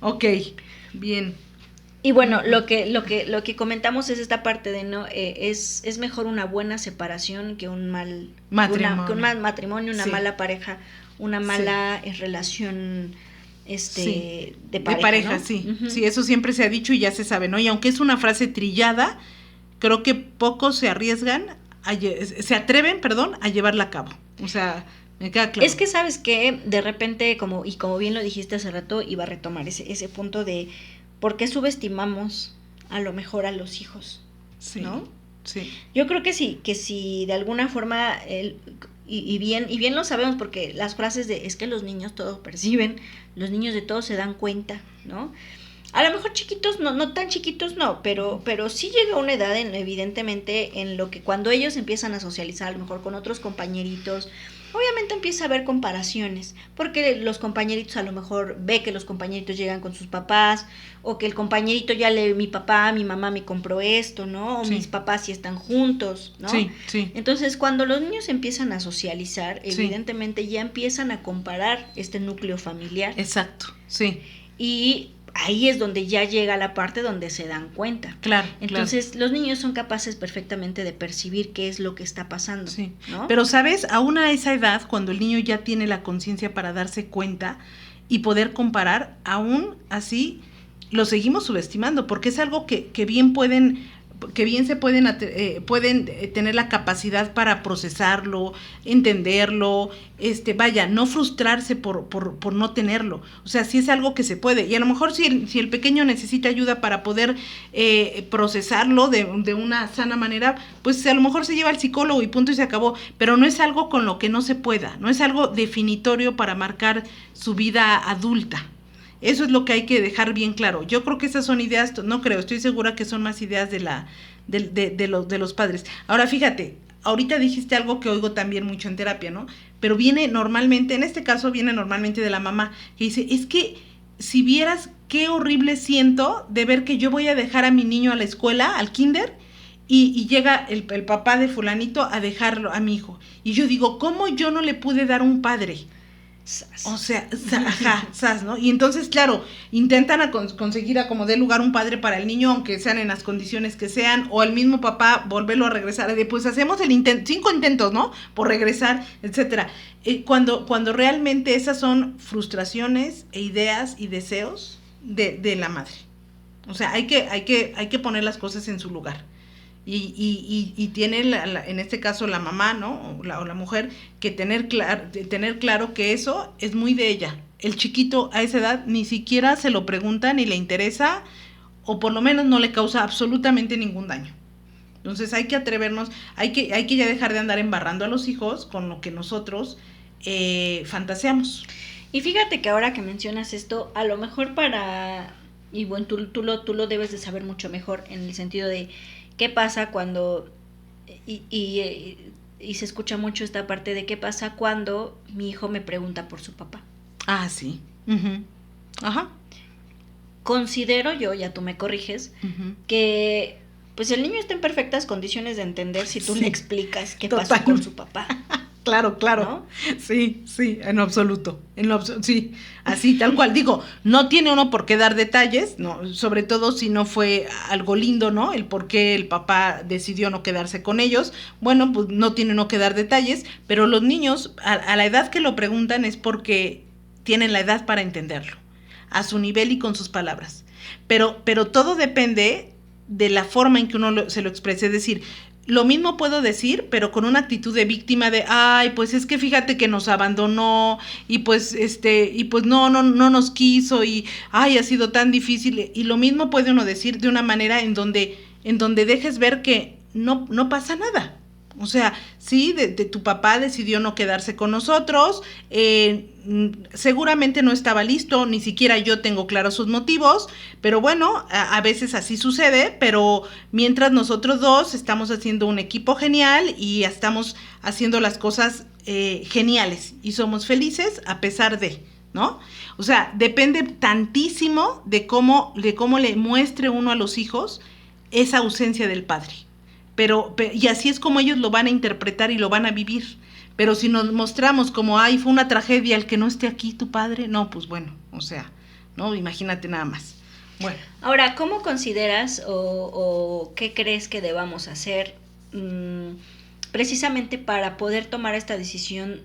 Ok, bien. Y bueno, lo que comentamos es esta parte de no es mejor una buena separación que un mal matrimonio, una sí. mala pareja, una mala relación de pareja, ¿no? Sí. Sí, eso siempre se ha dicho y ya se sabe, ¿no? Y aunque es una frase trillada, creo que pocos se atreven, a llevarla a cabo. O sea, me queda claro. Es que sabes que de repente, como bien lo dijiste hace rato, iba a retomar ese punto de por qué subestimamos a lo mejor a los hijos, sí, ¿no? Sí. Yo creo que sí, que si de alguna forma y bien lo sabemos, porque las frases de es que los niños todo perciben, los niños de todo se dan cuenta, ¿no? A lo mejor chiquitos, no tan chiquitos no, pero sí llega una edad evidentemente en lo que cuando ellos empiezan a socializar a lo mejor con otros compañeritos, obviamente empieza a haber comparaciones, porque los compañeritos a lo mejor ve que los compañeritos llegan con sus papás, o que el compañerito mi papá, mi mamá me compró esto, ¿no? O sí. mis papás sí están juntos, ¿no? Sí, sí. Entonces, cuando los niños empiezan a socializar, evidentemente ya empiezan a comparar este núcleo familiar. Exacto, sí. Y ahí es donde ya llega la parte donde se dan cuenta. Claro. Entonces, los niños son capaces perfectamente de percibir qué es lo que está pasando. Sí. ¿No? Pero, ¿sabes? Aún a esa edad, cuando el niño ya tiene la conciencia para darse cuenta y poder comparar, aún así lo seguimos subestimando, porque es algo que bien se pueden tener la capacidad para procesarlo, entenderlo, no frustrarse por no tenerlo. O sea, sí es algo que se puede. Y a lo mejor si el pequeño necesita ayuda para poder procesarlo de una sana manera, pues a lo mejor se lleva al psicólogo y punto y se acabó. Pero no es algo con lo que no se pueda, no es algo definitorio para marcar su vida adulta. Eso es lo que hay que dejar bien claro. Yo creo que esas son ideas, no creo, estoy segura que son más ideas de los padres. Ahora, fíjate, ahorita dijiste algo que oigo también mucho en terapia, ¿no? Pero en este caso viene normalmente de la mamá, que dice, es que si vieras qué horrible siento de ver que yo voy a dejar a mi niño a la escuela, al kinder, y llega el papá de fulanito a dejarlo a mi hijo. Y yo digo, ¿cómo yo no le pude dar un padre? O sea, ¿no? Y entonces, claro, intentan conseguir a como dé lugar un padre para el niño, aunque sean en las condiciones que sean, o el mismo papá volverlo a regresar, pues hacemos 5 intentos, ¿no? Por regresar, etcétera. Cuando realmente esas son frustraciones e ideas y deseos de la madre. O sea, hay que poner las cosas en su lugar. Y tiene en este caso la mamá, ¿no? O la mujer, que tener claro que eso es muy de ella. El chiquito a esa edad ni siquiera se lo pregunta ni le interesa, o por lo menos no le causa absolutamente ningún daño. Entonces hay que atrevernos, hay que ya dejar de andar embarrando a los hijos con lo que nosotros fantaseamos. Y fíjate que ahora que mencionas esto, a lo mejor y bueno, tú lo debes de saber mucho mejor, en el sentido de qué pasa cuando, y se escucha mucho esta parte de qué pasa cuando mi hijo me pregunta por su papá. Ah, sí. Uh-huh. Ajá. Considero yo, ya tú me corriges, que pues el niño está en perfectas condiciones de entender si tú le explicas qué pasó con su papá. Claro. ¿No? Sí, en absoluto. Sí, así, tal cual. Digo, no tiene uno por qué dar detalles, no, sobre todo si no fue algo lindo, ¿no? El por qué el papá decidió no quedarse con ellos. Bueno, pues no tiene uno que dar detalles, pero los niños, a la edad que lo preguntan es porque tienen la edad para entenderlo, a su nivel y con sus palabras. Pero todo depende de la forma en que uno se lo exprese. Es decir, lo mismo puedo decir, pero con una actitud de víctima de, ay, pues es que fíjate que nos abandonó, y pues no nos quiso, y ay, ha sido tan difícil. Y lo mismo puede uno decir de una manera en donde dejes ver que no pasa nada. O sea, sí, de tu papá decidió no quedarse con nosotros, seguramente no estaba listo, ni siquiera yo tengo claros sus motivos, pero bueno, a veces así sucede, pero mientras nosotros dos estamos haciendo un equipo genial y estamos haciendo las cosas geniales y somos felices a pesar de, ¿no? O sea, depende tantísimo de cómo le muestre uno a los hijos esa ausencia del padre. Pero y así es como ellos lo van a interpretar y lo van a vivir. Pero si nos mostramos como, ay, fue una tragedia el que no esté aquí tu padre, no, pues bueno, o sea, no, imagínate nada más. Bueno. Ahora, ¿cómo consideras o qué crees que debamos hacer precisamente para poder tomar esta decisión,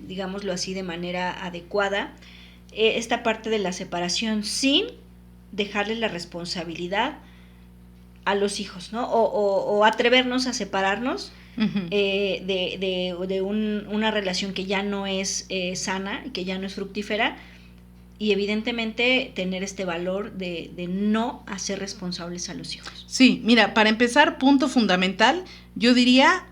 digámoslo así, de manera adecuada, esta parte de la separación sin dejarle la responsabilidad a los hijos, ¿no? O atrevernos a separarnos de una relación que ya no es sana, que ya no es fructífera, y evidentemente tener este valor de no hacer responsables a los hijos. Sí, mira, para empezar, punto fundamental, yo diría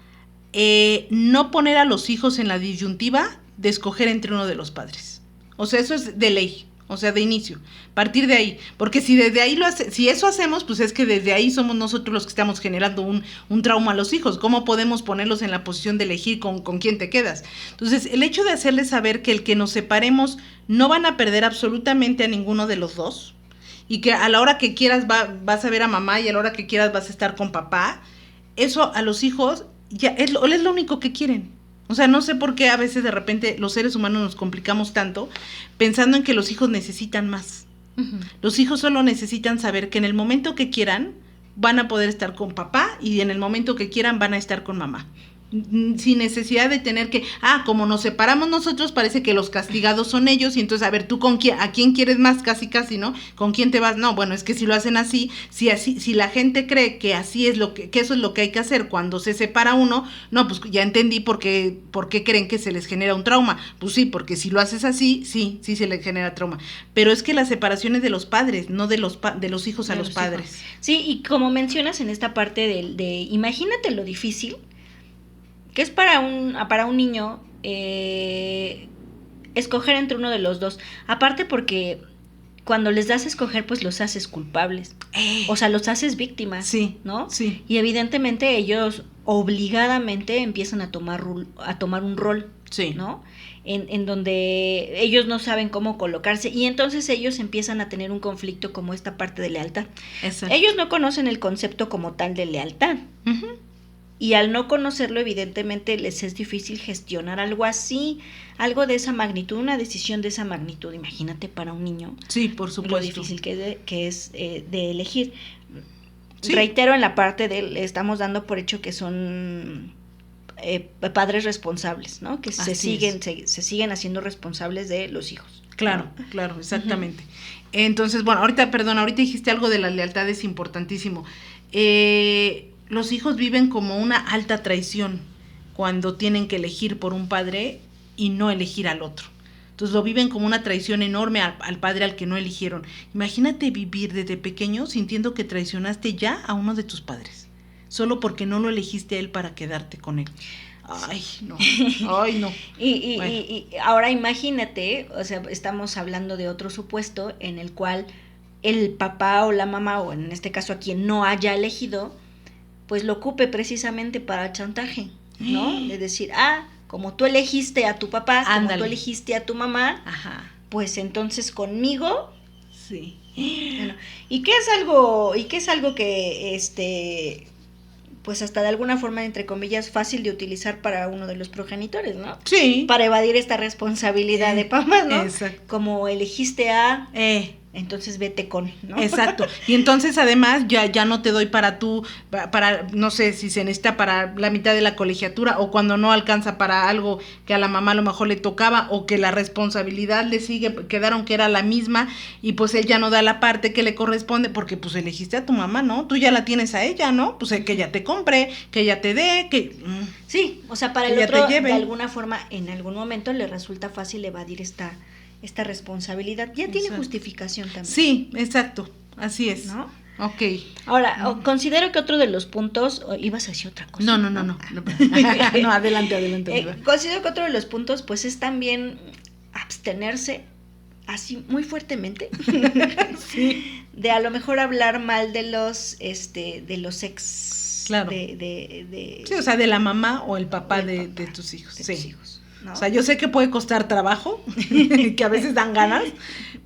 no poner a los hijos en la disyuntiva de escoger entre uno de los padres. O sea, eso es de ley, o sea, de inicio, partir de ahí, porque si desde ahí si eso hacemos, pues es que desde ahí somos nosotros los que estamos generando un trauma a los hijos. ¿Cómo podemos ponerlos en la posición de elegir con quién te quedas? Entonces, el hecho de hacerles saber que el que nos separemos no van a perder absolutamente a ninguno de los dos, y que a la hora que quieras vas a ver a mamá y a la hora que quieras vas a estar con papá, eso a los hijos ya es lo único que quieren. O sea, no sé por qué a veces de repente los seres humanos nos complicamos tanto pensando en que los hijos necesitan más. Uh-huh. Los hijos solo necesitan saber que en el momento que quieran van a poder estar con papá y en el momento que quieran van a estar con mamá. Sin necesidad de tener que, como nos separamos nosotros, parece que los castigados son ellos, y entonces, a ver, tú a quién quieres más, casi, ¿no? ¿Con quién te vas? No, bueno, es que si lo hacen así, si la gente cree que así es que eso es lo que hay que hacer cuando se separa uno, no, pues ya entendí por qué creen que se les genera un trauma. Pues sí, porque si lo haces así, sí se les genera trauma. Pero es que la separación es de los padres, no de los hijos a los padres. Sí, y como mencionas en esta parte de imagínate lo difícil que es para un niño escoger entre uno de los dos. Aparte porque cuando les das a escoger, pues los haces culpables. O sea, los haces víctimas, sí, ¿no? Sí. Y evidentemente ellos obligadamente empiezan a tomar un rol, sí, ¿no? En donde ellos no saben cómo colocarse y entonces ellos empiezan a tener un conflicto como esta parte de lealtad. Exacto. Ellos no conocen el concepto como tal de lealtad. Uh-huh. Y al no conocerlo, evidentemente, les es difícil gestionar algo así, algo de esa magnitud, una decisión de esa magnitud. Imagínate para un niño. Sí, por supuesto. Lo difícil que es de elegir. Sí. Reitero, en la parte le estamos dando por hecho que son padres responsables, ¿no? Que se siguen haciendo responsables de los hijos. Claro, ¿no? Claro, exactamente. Uh-huh. Entonces, bueno, ahorita dijiste algo de la lealtad, es importantísimo. Los hijos viven como una alta traición cuando tienen que elegir por un padre y no elegir al otro. Entonces lo viven como una traición enorme al padre al que no eligieron. Imagínate vivir desde pequeño sintiendo que traicionaste ya a uno de tus padres, solo porque no lo elegiste a él para quedarte con él. Ay, no. Y ahora imagínate, o sea, estamos hablando de otro supuesto en el cual el papá o la mamá, o en este caso a quien no haya elegido, pues lo ocupe precisamente para chantaje, ¿no? De decir, como tú elegiste a tu papá, ándale, como tú elegiste a tu mamá, ajá, pues entonces conmigo, sí. Bueno, y qué es algo que pues hasta de alguna forma, entre comillas, fácil de utilizar para uno de los progenitores, ¿no? Sí. Para evadir esta responsabilidad de papás, ¿no? Exacto. Como elegiste a... entonces vete con, ¿no? Exacto. Y entonces además ya no te doy para no sé si se necesita para la mitad de la colegiatura, o cuando no alcanza para algo que a la mamá a lo mejor le tocaba, o que la responsabilidad le quedaron que era la misma, y pues él ya no da la parte que le corresponde, porque pues elegiste a tu mamá, ¿no? Tú ya la tienes a ella, ¿no? Pues que ella te compre, que ella te dé, que... Sí, o sea, para el otro, de alguna forma, en algún momento le resulta fácil evadir esta responsabilidad. Ya tiene justificación también. Sí, exacto, así es. ¿No? Ok. Ahora, considero que otro de los puntos, ibas a decir otra cosa. No. No, adelante. Considero que otro de los puntos, pues, es también abstenerse, así muy fuertemente, sí, de a lo mejor hablar mal de los ex. Claro. Sí, o sea, de la mamá o el papá de tus hijos. De tus hijos. ¿No? O sea, yo sé que puede costar trabajo, que a veces dan ganas,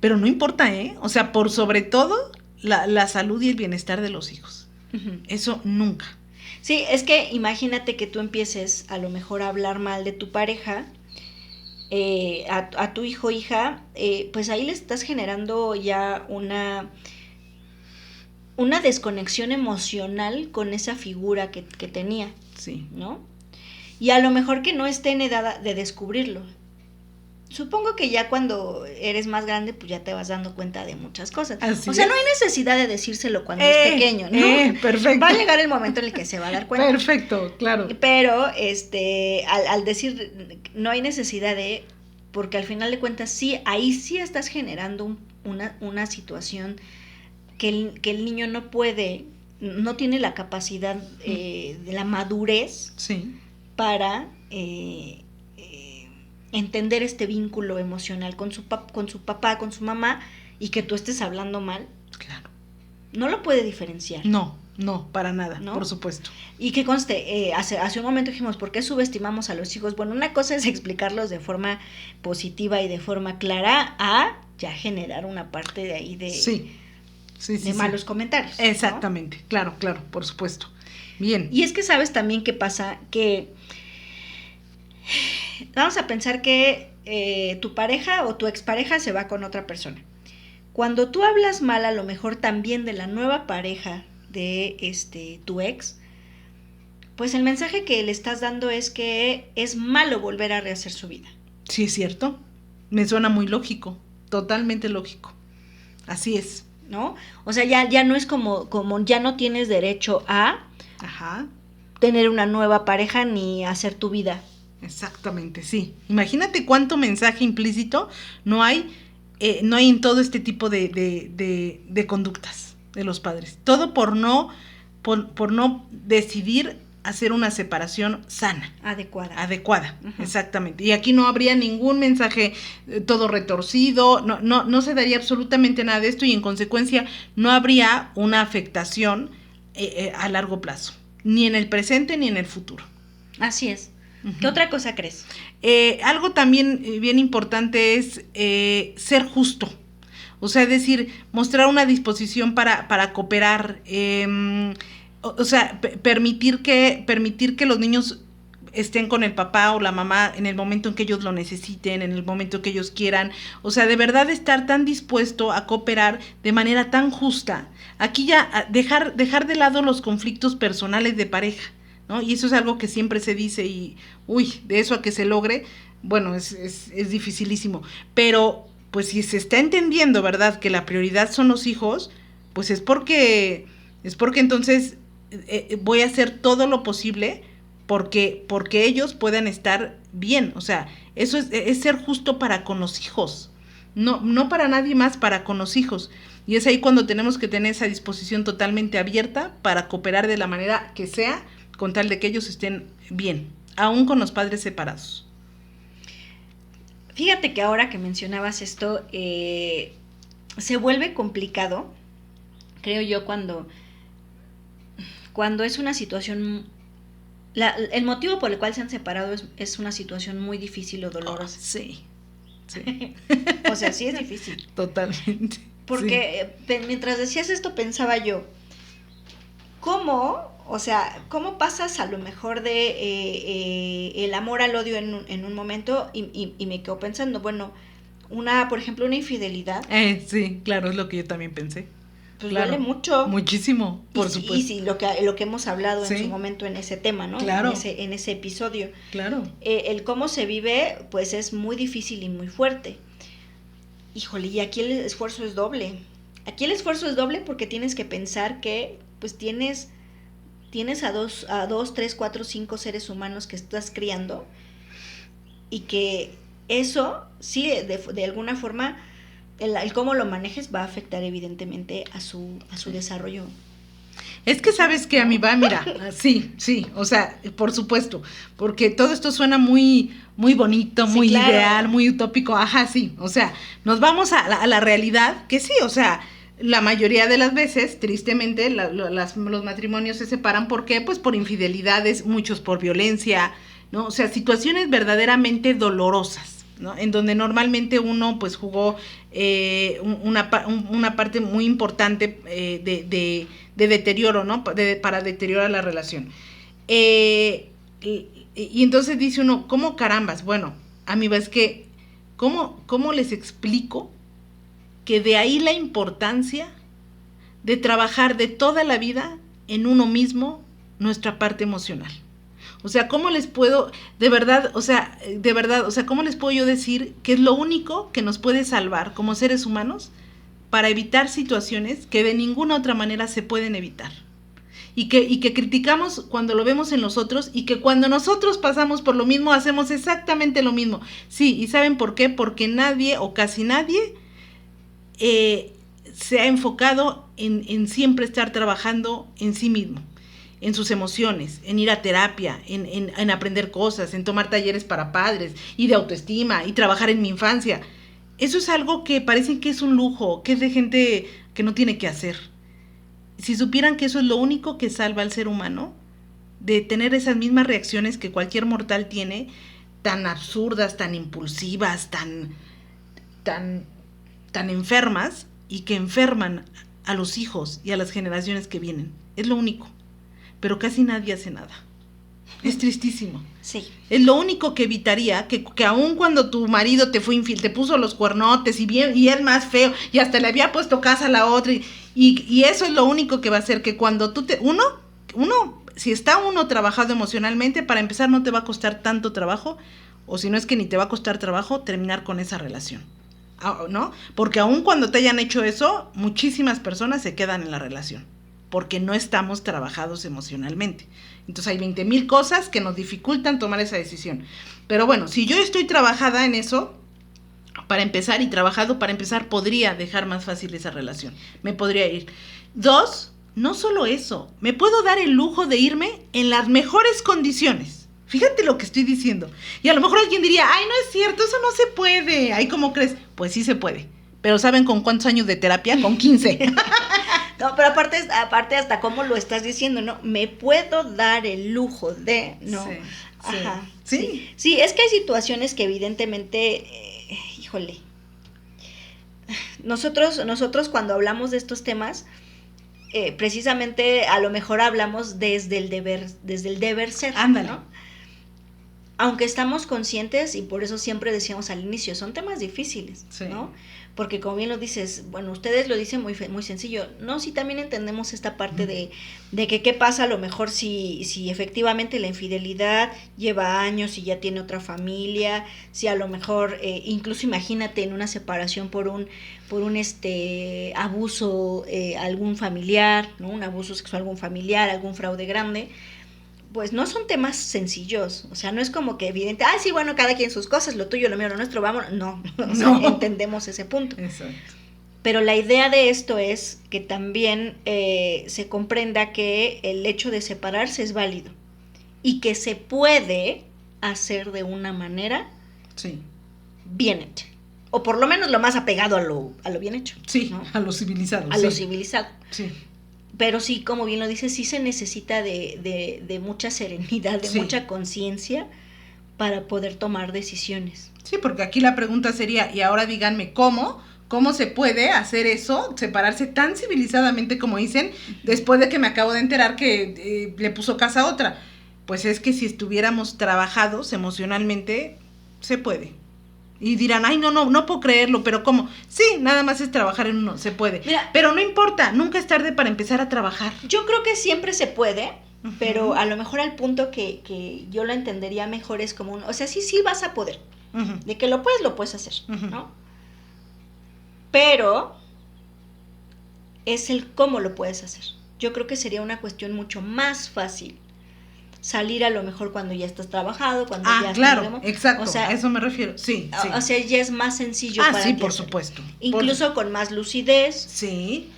pero no importa, O sea, por sobre todo, la salud y el bienestar de los hijos. Uh-huh. Eso nunca. Sí, es que imagínate que tú empieces a lo mejor a hablar mal de tu pareja, a tu hijo o hija, pues ahí le estás generando ya una desconexión emocional con esa figura que tenía. Sí. ¿No? Y a lo mejor que no esté en edad de descubrirlo. Supongo que ya cuando eres más grande, pues ya te vas dando cuenta de muchas cosas. Así o sea, es. No hay necesidad de decírselo cuando es pequeño, ¿no? Perfecto. Va a llegar el momento en el que se va a dar cuenta. Perfecto, claro. Pero, al decir, no hay necesidad de, porque al final de cuentas, sí, ahí sí estás generando una situación que el niño no tiene la capacidad de la madurez, sí, para entender este vínculo emocional con su papá, con su mamá, y que tú estés hablando mal. Claro. No lo puede diferenciar. No, para nada, ¿no? Por supuesto. Y que conste, hace un momento dijimos, ¿por qué subestimamos a los hijos? Bueno, una cosa es explicarlos de forma positiva y de forma clara a ya generar una parte de ahí de malos comentarios. Exactamente, ¿no? Claro, por supuesto. Bien. Y es que sabes también qué pasa, que vamos a pensar que tu pareja o tu expareja se va con otra persona. Cuando tú hablas mal a lo mejor también de la nueva pareja de tu ex, pues el mensaje que le estás dando es que es malo volver a rehacer su vida. Sí, es cierto. Me suena muy lógico, totalmente lógico. Así es. ¿No? O sea, ya no es como ya no tienes derecho a tener una nueva pareja ni hacer tu vida. Exactamente, sí. Imagínate cuánto mensaje implícito no hay en todo este tipo de conductas de los padres. Todo por no decidir hacer una separación sana. Adecuada, uh-huh. Exactamente. Y aquí no habría ningún mensaje todo retorcido, no se daría absolutamente nada de esto y en consecuencia no habría una afectación a largo plazo, ni en el presente ni en el futuro. Así es. Uh-huh. ¿Qué otra cosa crees? Algo también bien importante es ser justo. O sea, es decir, mostrar una disposición para cooperar, o sea, permitir que los niños estén con el papá o la mamá en el momento en que ellos lo necesiten, en el momento que ellos quieran. O sea, de verdad estar tan dispuesto a cooperar de manera tan justa. Aquí ya dejar de lado los conflictos personales de pareja, ¿no? Y eso es algo que siempre se dice y, de eso a que se logre, bueno, es dificilísimo. Pero, pues si se está entendiendo, ¿verdad?, que la prioridad son los hijos, pues es porque entonces voy a hacer todo lo posible porque ellos puedan estar bien. O sea, eso es ser justo para con los hijos, no para nadie más, para con los hijos. Y es ahí cuando tenemos que tener esa disposición totalmente abierta para cooperar de la manera que sea, con tal de que ellos estén bien, aún con los padres separados. Fíjate que ahora que mencionabas esto, se vuelve complicado, creo yo, cuando es una situación, el motivo por el cual se han separado es una situación muy difícil o dolorosa. Sí. O sea, sí es difícil. Totalmente. Porque mientras decías esto pensaba yo, ¿cómo pasas a lo mejor de el amor al odio en un momento? Y me quedo pensando, bueno, por ejemplo, una infidelidad. Sí, claro, es lo que yo también pensé. Pues claro, duele mucho. Muchísimo, por supuesto. Y sí, lo que hemos hablado en su momento en ese tema, ¿no? Claro. En ese episodio. Claro. El cómo se vive, pues es muy difícil y muy fuerte. Híjole, y aquí el esfuerzo es doble. Aquí el esfuerzo es doble porque tienes que pensar que, pues tienes a dos, 3, 4, 5 seres humanos que estás criando y que eso, sí, de alguna forma, el cómo lo manejes va a afectar evidentemente a su desarrollo. Es que sabes que a mí va, mira, sí, o sea, por supuesto, porque todo esto suena muy, muy bonito, muy ideal, muy utópico, sí, o sea, nos vamos a la realidad, que sí, o sea, la mayoría de las veces, tristemente, los matrimonios se separan, ¿por qué? Pues por infidelidades, muchos por violencia, ¿no? O sea, situaciones verdaderamente dolorosas, ¿no? En donde normalmente uno pues jugó una parte muy importante de deterioro, ¿no? Para deteriorar la relación. Y entonces dice uno, ¿cómo carambas? Bueno, a mí es que, ¿cómo les explico que de ahí la importancia de trabajar de toda la vida en uno mismo nuestra parte emocional? O sea, ¿cómo les puedo, de verdad, cómo les puedo yo decir que es lo único que nos puede salvar como seres humanos para evitar situaciones que de ninguna otra manera se pueden evitar? Y que criticamos cuando lo vemos en los otros y que cuando nosotros pasamos por lo mismo hacemos exactamente lo mismo. Sí, ¿y saben por qué? Porque nadie o casi nadie se ha enfocado en siempre estar trabajando en sí mismo. en sus emociones, en ir a terapia, en aprender cosas, en tomar talleres para padres y de autoestima y trabajar en mi infancia. Eso es algo que parece que es un lujo, que es de gente que no tiene que hacer. Si supieran que eso es lo único que salva al ser humano, de tener esas mismas reacciones que cualquier mortal tiene, tan absurdas, tan impulsivas, tan enfermas, y que enferman a los hijos y a las generaciones que vienen. Es lo único. Pero casi nadie hace nada. Es tristísimo. Sí. Es lo único que evitaría que aun cuando tu marido te fue infiel, te puso los cuernotes y él más feo, y hasta le había puesto casa a la otra, y eso es lo único que va a hacer que cuando si está uno trabajado emocionalmente, para empezar no te va a costar tanto trabajo, o si no es que ni te va a costar trabajo terminar con esa relación, ¿no? Porque aun cuando te hayan hecho eso, muchísimas personas se quedan en la relación, porque no estamos trabajados emocionalmente. Entonces hay 20,000 cosas que nos dificultan tomar esa decisión. Pero bueno, si yo estoy trabajada en eso, para empezar, podría dejar más fácil esa relación. Me podría ir. 2, no solo eso, me puedo dar el lujo de irme en las mejores condiciones. Fíjate lo que estoy diciendo. Y a lo mejor alguien diría, ay, no es cierto, eso no se puede. Ay, ¿cómo crees? Pues sí se puede. Pero ¿saben con cuántos años de terapia? Con 15. No, pero aparte hasta cómo lo estás diciendo, ¿no? Me puedo dar el lujo de, ¿no? Sí, Ajá. sí. Sí, es que hay situaciones que evidentemente, híjole, nosotros cuando hablamos de estos temas, precisamente a lo mejor hablamos desde el deber ser. Ándale. ¿No? Aunque estamos conscientes, y por eso siempre decíamos al inicio, son temas difíciles, sí, ¿no? Porque como bien lo dices, bueno, ustedes lo dicen muy sencillo, no, sí también entendemos esta parte de que qué pasa a lo mejor si efectivamente la infidelidad lleva años y ya tiene otra familia, si a lo mejor, incluso imagínate en una separación por un abuso algún familiar, ¿no? Un abuso sexual algún familiar, algún fraude grande, pues no son temas sencillos, o sea, no es como que evidente, sí, bueno, cada quien sus cosas, lo tuyo, lo mío, lo nuestro, vamos, no. Entendemos ese punto. Exacto. Pero la idea de esto es que también se comprenda que el hecho de separarse es válido y que se puede hacer de una manera bien hecha, o por lo menos lo más apegado a lo bien hecho. Sí, ¿no? a lo civilizado. Lo civilizado. Sí. Pero sí, como bien lo dices, sí se necesita de mucha serenidad, de mucha conciencia para poder tomar decisiones. Sí, porque aquí la pregunta sería, y ahora díganme, ¿cómo se puede hacer eso, separarse tan civilizadamente como dicen, después de que me acabo de enterar que le puso casa a otra? Pues es que si estuviéramos trabajados emocionalmente, se puede. Y dirán, ay, no puedo creerlo, pero ¿cómo? Sí, nada más es trabajar en uno, se puede. Mira, pero no importa, nunca es tarde para empezar a trabajar. Yo creo que siempre se puede, pero a lo mejor al punto que yo lo entendería mejor es como o sea, sí vas a poder. De que lo puedes hacer, ¿no? Pero es el cómo lo puedes hacer. Yo creo que sería una cuestión mucho más fácil salir a lo mejor cuando ya estás trabajado, cuando ya claro, exacto, o sea, a eso me refiero, sí. O sea, ya es más sencillo para sí, por supuesto. Incluso con más lucidez. Sí.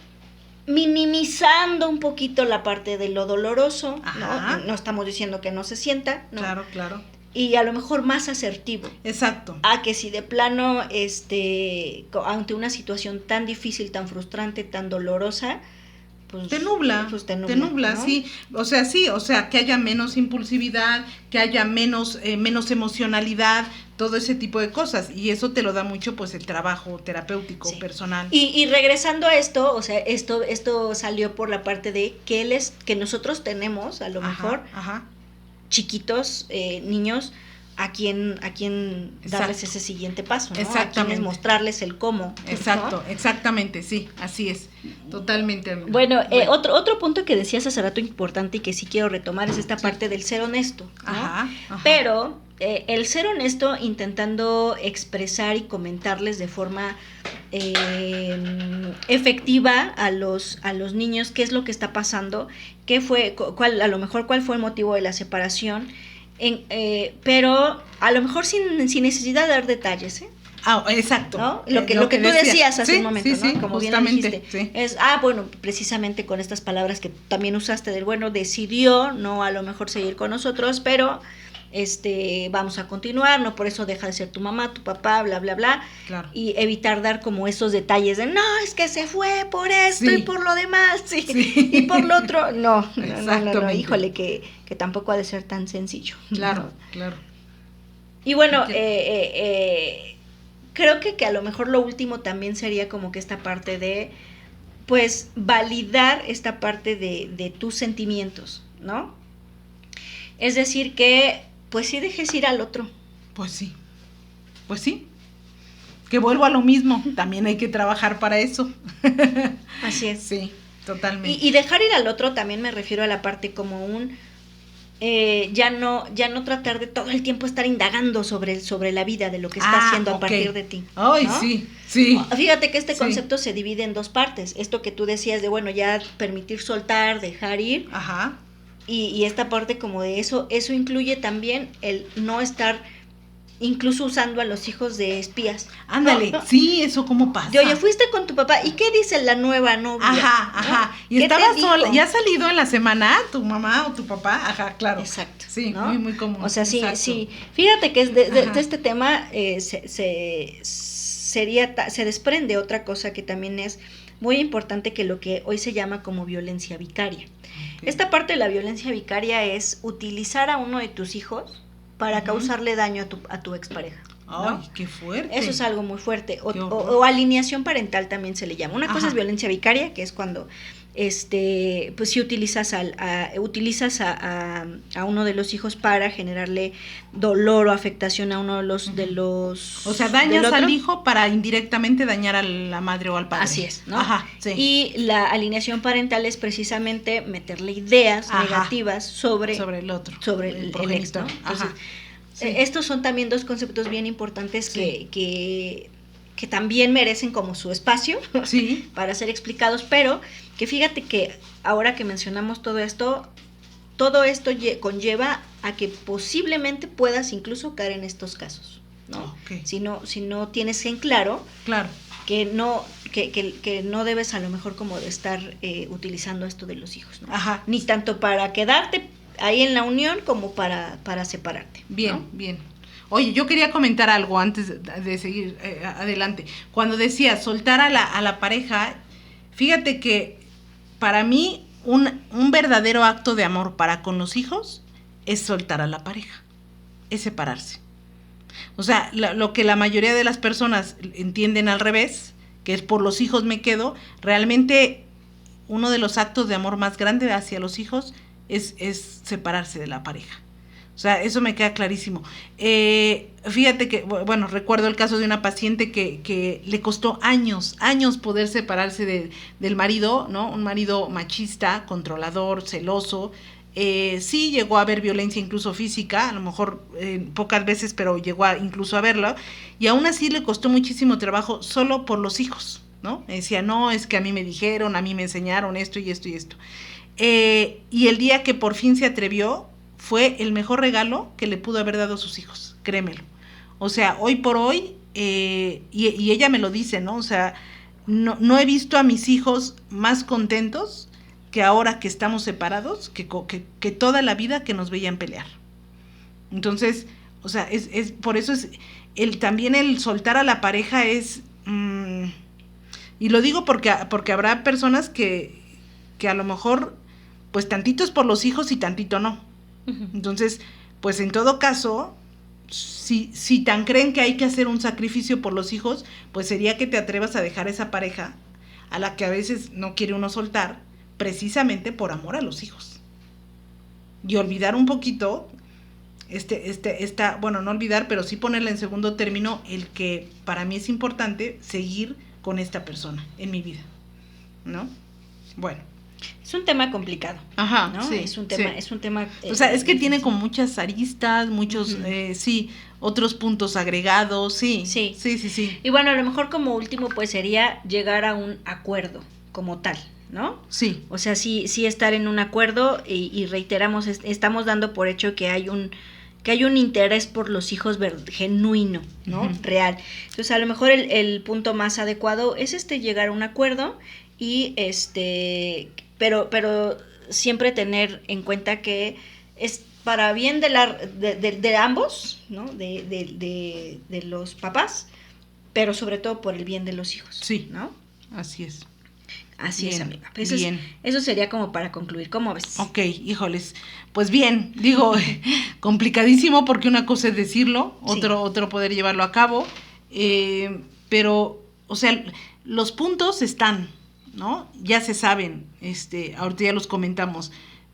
Minimizando un poquito la parte de lo doloroso, ¿no? No estamos diciendo que no se sienta, ¿no? Claro. Y a lo mejor más asertivo. Exacto. Que si de plano, ante una situación tan difícil, tan frustrante, tan dolorosa, pues te nubla, ¿no? Sí, o sea, que haya menos impulsividad, que haya menos emocionalidad, todo ese tipo de cosas, y eso te lo da mucho pues el trabajo terapéutico, personal. Y regresando a esto, o sea, esto salió por la parte de que nosotros tenemos, a lo mejor, chiquitos, niños, a quien darles ese siguiente paso, ¿no? Exactamente. A quienes mostrarles el cómo. Exacto, ¿no? Exactamente, sí, así es, totalmente. Bueno, otro punto que decías hace rato importante y que sí quiero retomar es esta parte del ser honesto, ¿no? Pero el ser honesto intentando expresar y comentarles de forma efectiva a los niños qué es lo que está pasando, qué fue, cuál fue el motivo de la separación, pero a lo mejor sin necesidad de dar detalles, Exacto. ¿No? Lo que tú decías hace un momento, ¿no? Como justamente, bien dijiste. Es, bueno, precisamente con estas palabras que también usaste del, bueno, decidió no a lo mejor seguir con nosotros, pero vamos a continuar, no por eso deja de ser tu mamá, tu papá, bla, bla, bla. Claro. Y evitar dar como esos detalles de, no, es que se fue por esto y por lo demás, y por lo otro. No, híjole, que tampoco ha de ser tan sencillo. Claro, ¿no? claro. Y bueno, creo que a lo mejor lo último también sería como que esta parte de, pues, validar esta parte de tus sentimientos, ¿no? Es decir que, pues sí dejes ir al otro. Pues sí. Que vuelvo a lo mismo, también hay que trabajar para eso. Así es. Sí, totalmente. Y dejar ir al otro también me refiero a la parte como ya no tratar de todo el tiempo estar indagando sobre la vida de lo que está haciendo a partir de ti. Ay, ¿no? Sí. Fíjate que este concepto se divide en dos partes. Esto que tú decías de, bueno, ya permitir soltar, dejar ir. Ajá. Y esta parte como de eso incluye también el no estar incluso usando a los hijos de espías. Ándale, ¿no? Sí, eso cómo pasa. De, oye, fuiste con tu papá, ¿y qué dice la nueva novia? Ajá. ¿No? Y estaba sola, ¿ya ha salido en la semana tu mamá o tu papá? Ajá, claro. Exacto. Sí, ¿no? muy, muy común. O sea, sí, exacto. sí. Fíjate que de este tema se desprende otra cosa que también es muy importante, que lo que hoy se llama como violencia vicaria. Okay. Esta parte de la violencia vicaria es utilizar a uno de tus hijos para causarle daño a tu expareja, ¿no? Ay, qué fuerte. Eso es algo muy fuerte. O alineación parental también se le llama. Una cosa es violencia vicaria, que es cuando pues si utilizas a uno de los hijos para generarle dolor o afectación a uno de los o sea, dañas al hijo para indirectamente dañar a la madre o al padre. Así es, ¿no? Ajá, sí. Y la alineación parental es precisamente meterle ideas negativas sobre el otro, sobre el ex, ¿no? Entonces, estos son también dos conceptos bien importantes que también merecen como su espacio para ser explicados, pero que fíjate que ahora que mencionamos todo esto conlleva a que posiblemente puedas incluso caer en estos casos, ¿no? Okay. Si no tienes en claro que no debes a lo mejor como de estar utilizando esto de los hijos, ¿no? Ni tanto para quedarte ahí en la unión como para separarte. Bien, ¿no? Bien. Oye, yo quería comentar algo antes de seguir adelante. Cuando decía soltar a la pareja, fíjate que para mí un verdadero acto de amor para con los hijos es soltar a la pareja, es separarse. O sea, lo que la mayoría de las personas entienden al revés, que es por los hijos me quedo, realmente uno de los actos de amor más grandes hacia los hijos es separarse de la pareja. O sea, eso me queda clarísimo. Fíjate que, bueno, recuerdo el caso de una paciente que le costó años poder separarse del marido, ¿no? Un marido machista, controlador, celoso. Sí llegó a haber violencia incluso física, a lo mejor pocas veces, pero llegó incluso a verlo. Y aún así le costó muchísimo trabajo solo por los hijos, ¿no? Decía, no, es que a mí me dijeron, a mí me enseñaron esto y esto y esto. Y el día que por fin se atrevió, fue el mejor regalo que le pudo haber dado a sus hijos, créemelo. O sea, hoy por hoy, y ella me lo dice, ¿no? O sea, no he visto a mis hijos más contentos que ahora que estamos separados, que toda la vida que nos veían pelear. Entonces, o sea, es por eso es también el soltar a la pareja es, y lo digo porque habrá personas que a lo mejor, pues tantito es por los hijos y tantito no. Entonces, pues en todo caso, si tan creen que hay que hacer un sacrificio por los hijos, pues sería que te atrevas a dejar esa pareja a la que a veces no quiere uno soltar, precisamente por amor a los hijos. Y olvidar un poquito, bueno, no olvidar, pero sí ponerle en segundo término el que para mí es importante seguir con esta persona en mi vida, ¿no? Bueno. Es un tema complicado. Ajá, ¿no? Sí, es un tema. O sea, es que tiene como muchas aristas, muchos, otros puntos agregados, sí. Y bueno, a lo mejor como último, pues sería llegar a un acuerdo como tal, ¿no? Sí. O sea, sí estar en un acuerdo y reiteramos, estamos dando por hecho que hay que hay un interés por los hijos genuino, ¿no? Real. Entonces, a lo mejor el punto más adecuado es llegar a un acuerdo y pero siempre tener en cuenta que es para bien de ambos, ¿no? De los papás, pero sobre todo por el bien de los hijos. Sí, ¿no? Así es. Así bien, es, amiga. Eso sería como para concluir. ¿Cómo ves? Ok, híjoles. Pues bien, digo, complicadísimo porque una cosa es decirlo, otro poder llevarlo a cabo, pero, o sea, los puntos están, ¿no? Ya se saben, ahorita ya los comentamos.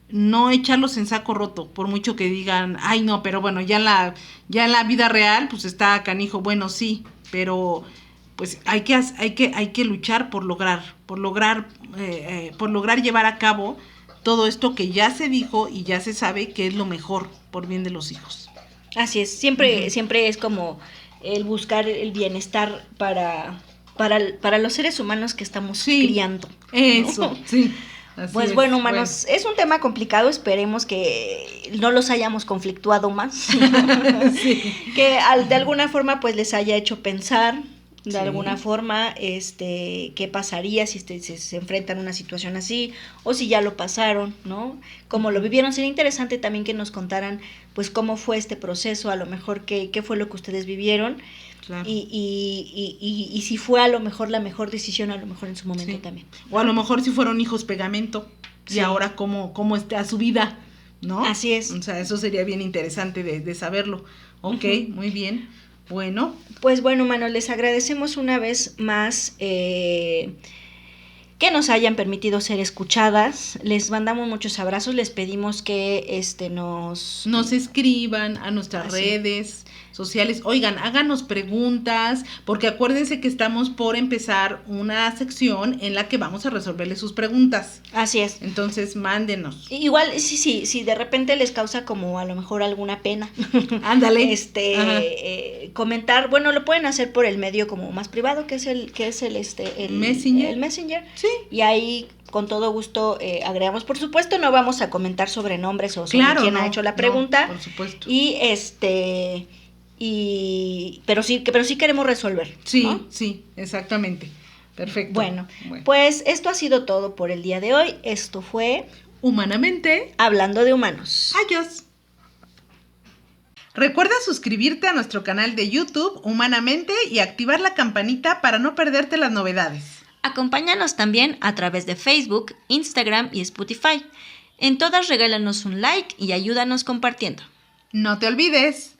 No echarlos en saco roto, por mucho que digan, ay no, pero bueno, ya en la vida real, pues está canijo. Bueno, sí, pero pues hay que luchar por lograr llevar a cabo todo esto que ya se dijo y ya se sabe que es lo mejor por bien de los hijos. Así es, siempre es como el buscar el bienestar para los seres humanos que estamos criando, ¿no? Eso, sí. Pues bueno, humanos, es un tema complicado, esperemos que no los hayamos conflictuado más, sí. Que de alguna forma pues les haya hecho pensar, de alguna forma, qué pasaría si se enfrentan a una situación así, o si ya lo pasaron, ¿no? Cómo lo vivieron. Sería interesante también que nos contaran, pues, cómo fue este proceso, a lo mejor qué fue lo que ustedes vivieron, claro. Y si fue a lo mejor la mejor decisión, a lo mejor en su momento también, ¿no? O a lo mejor si fueron hijos pegamento, y ahora cómo está su vida, ¿no? Así es. O sea, eso sería bien interesante de saberlo. Ok, muy bien. Bueno. Pues bueno, mano, les agradecemos una vez más que nos hayan permitido ser escuchadas. Les mandamos muchos abrazos, les pedimos que nos escriban a nuestras redes sociales. Oigan, háganos preguntas, porque acuérdense que estamos por empezar una sección en la que vamos a resolverles sus preguntas. Así es. Entonces, mándenos. Igual, sí, de repente les causa como a lo mejor alguna pena. Ándale. Comentar, bueno, lo pueden hacer por el medio como más privado, que es el Messenger. El Messenger. Sí. Y ahí con todo gusto agregamos. Por supuesto, no vamos a comentar sobre nombres o sobre quién ha hecho la pregunta. No, por supuesto. Pero sí queremos resolver. Sí, ¿no? Sí, exactamente. Perfecto. Bueno, pues esto ha sido todo por el día de hoy. Esto fue Humanamente Hablando de Humanos. Adiós. Recuerda suscribirte a nuestro canal de YouTube Humanamente y activar la campanita para no perderte las novedades. Acompáñanos también a través de Facebook, Instagram y Spotify. En todas regálanos un like y ayúdanos compartiendo. No te olvides.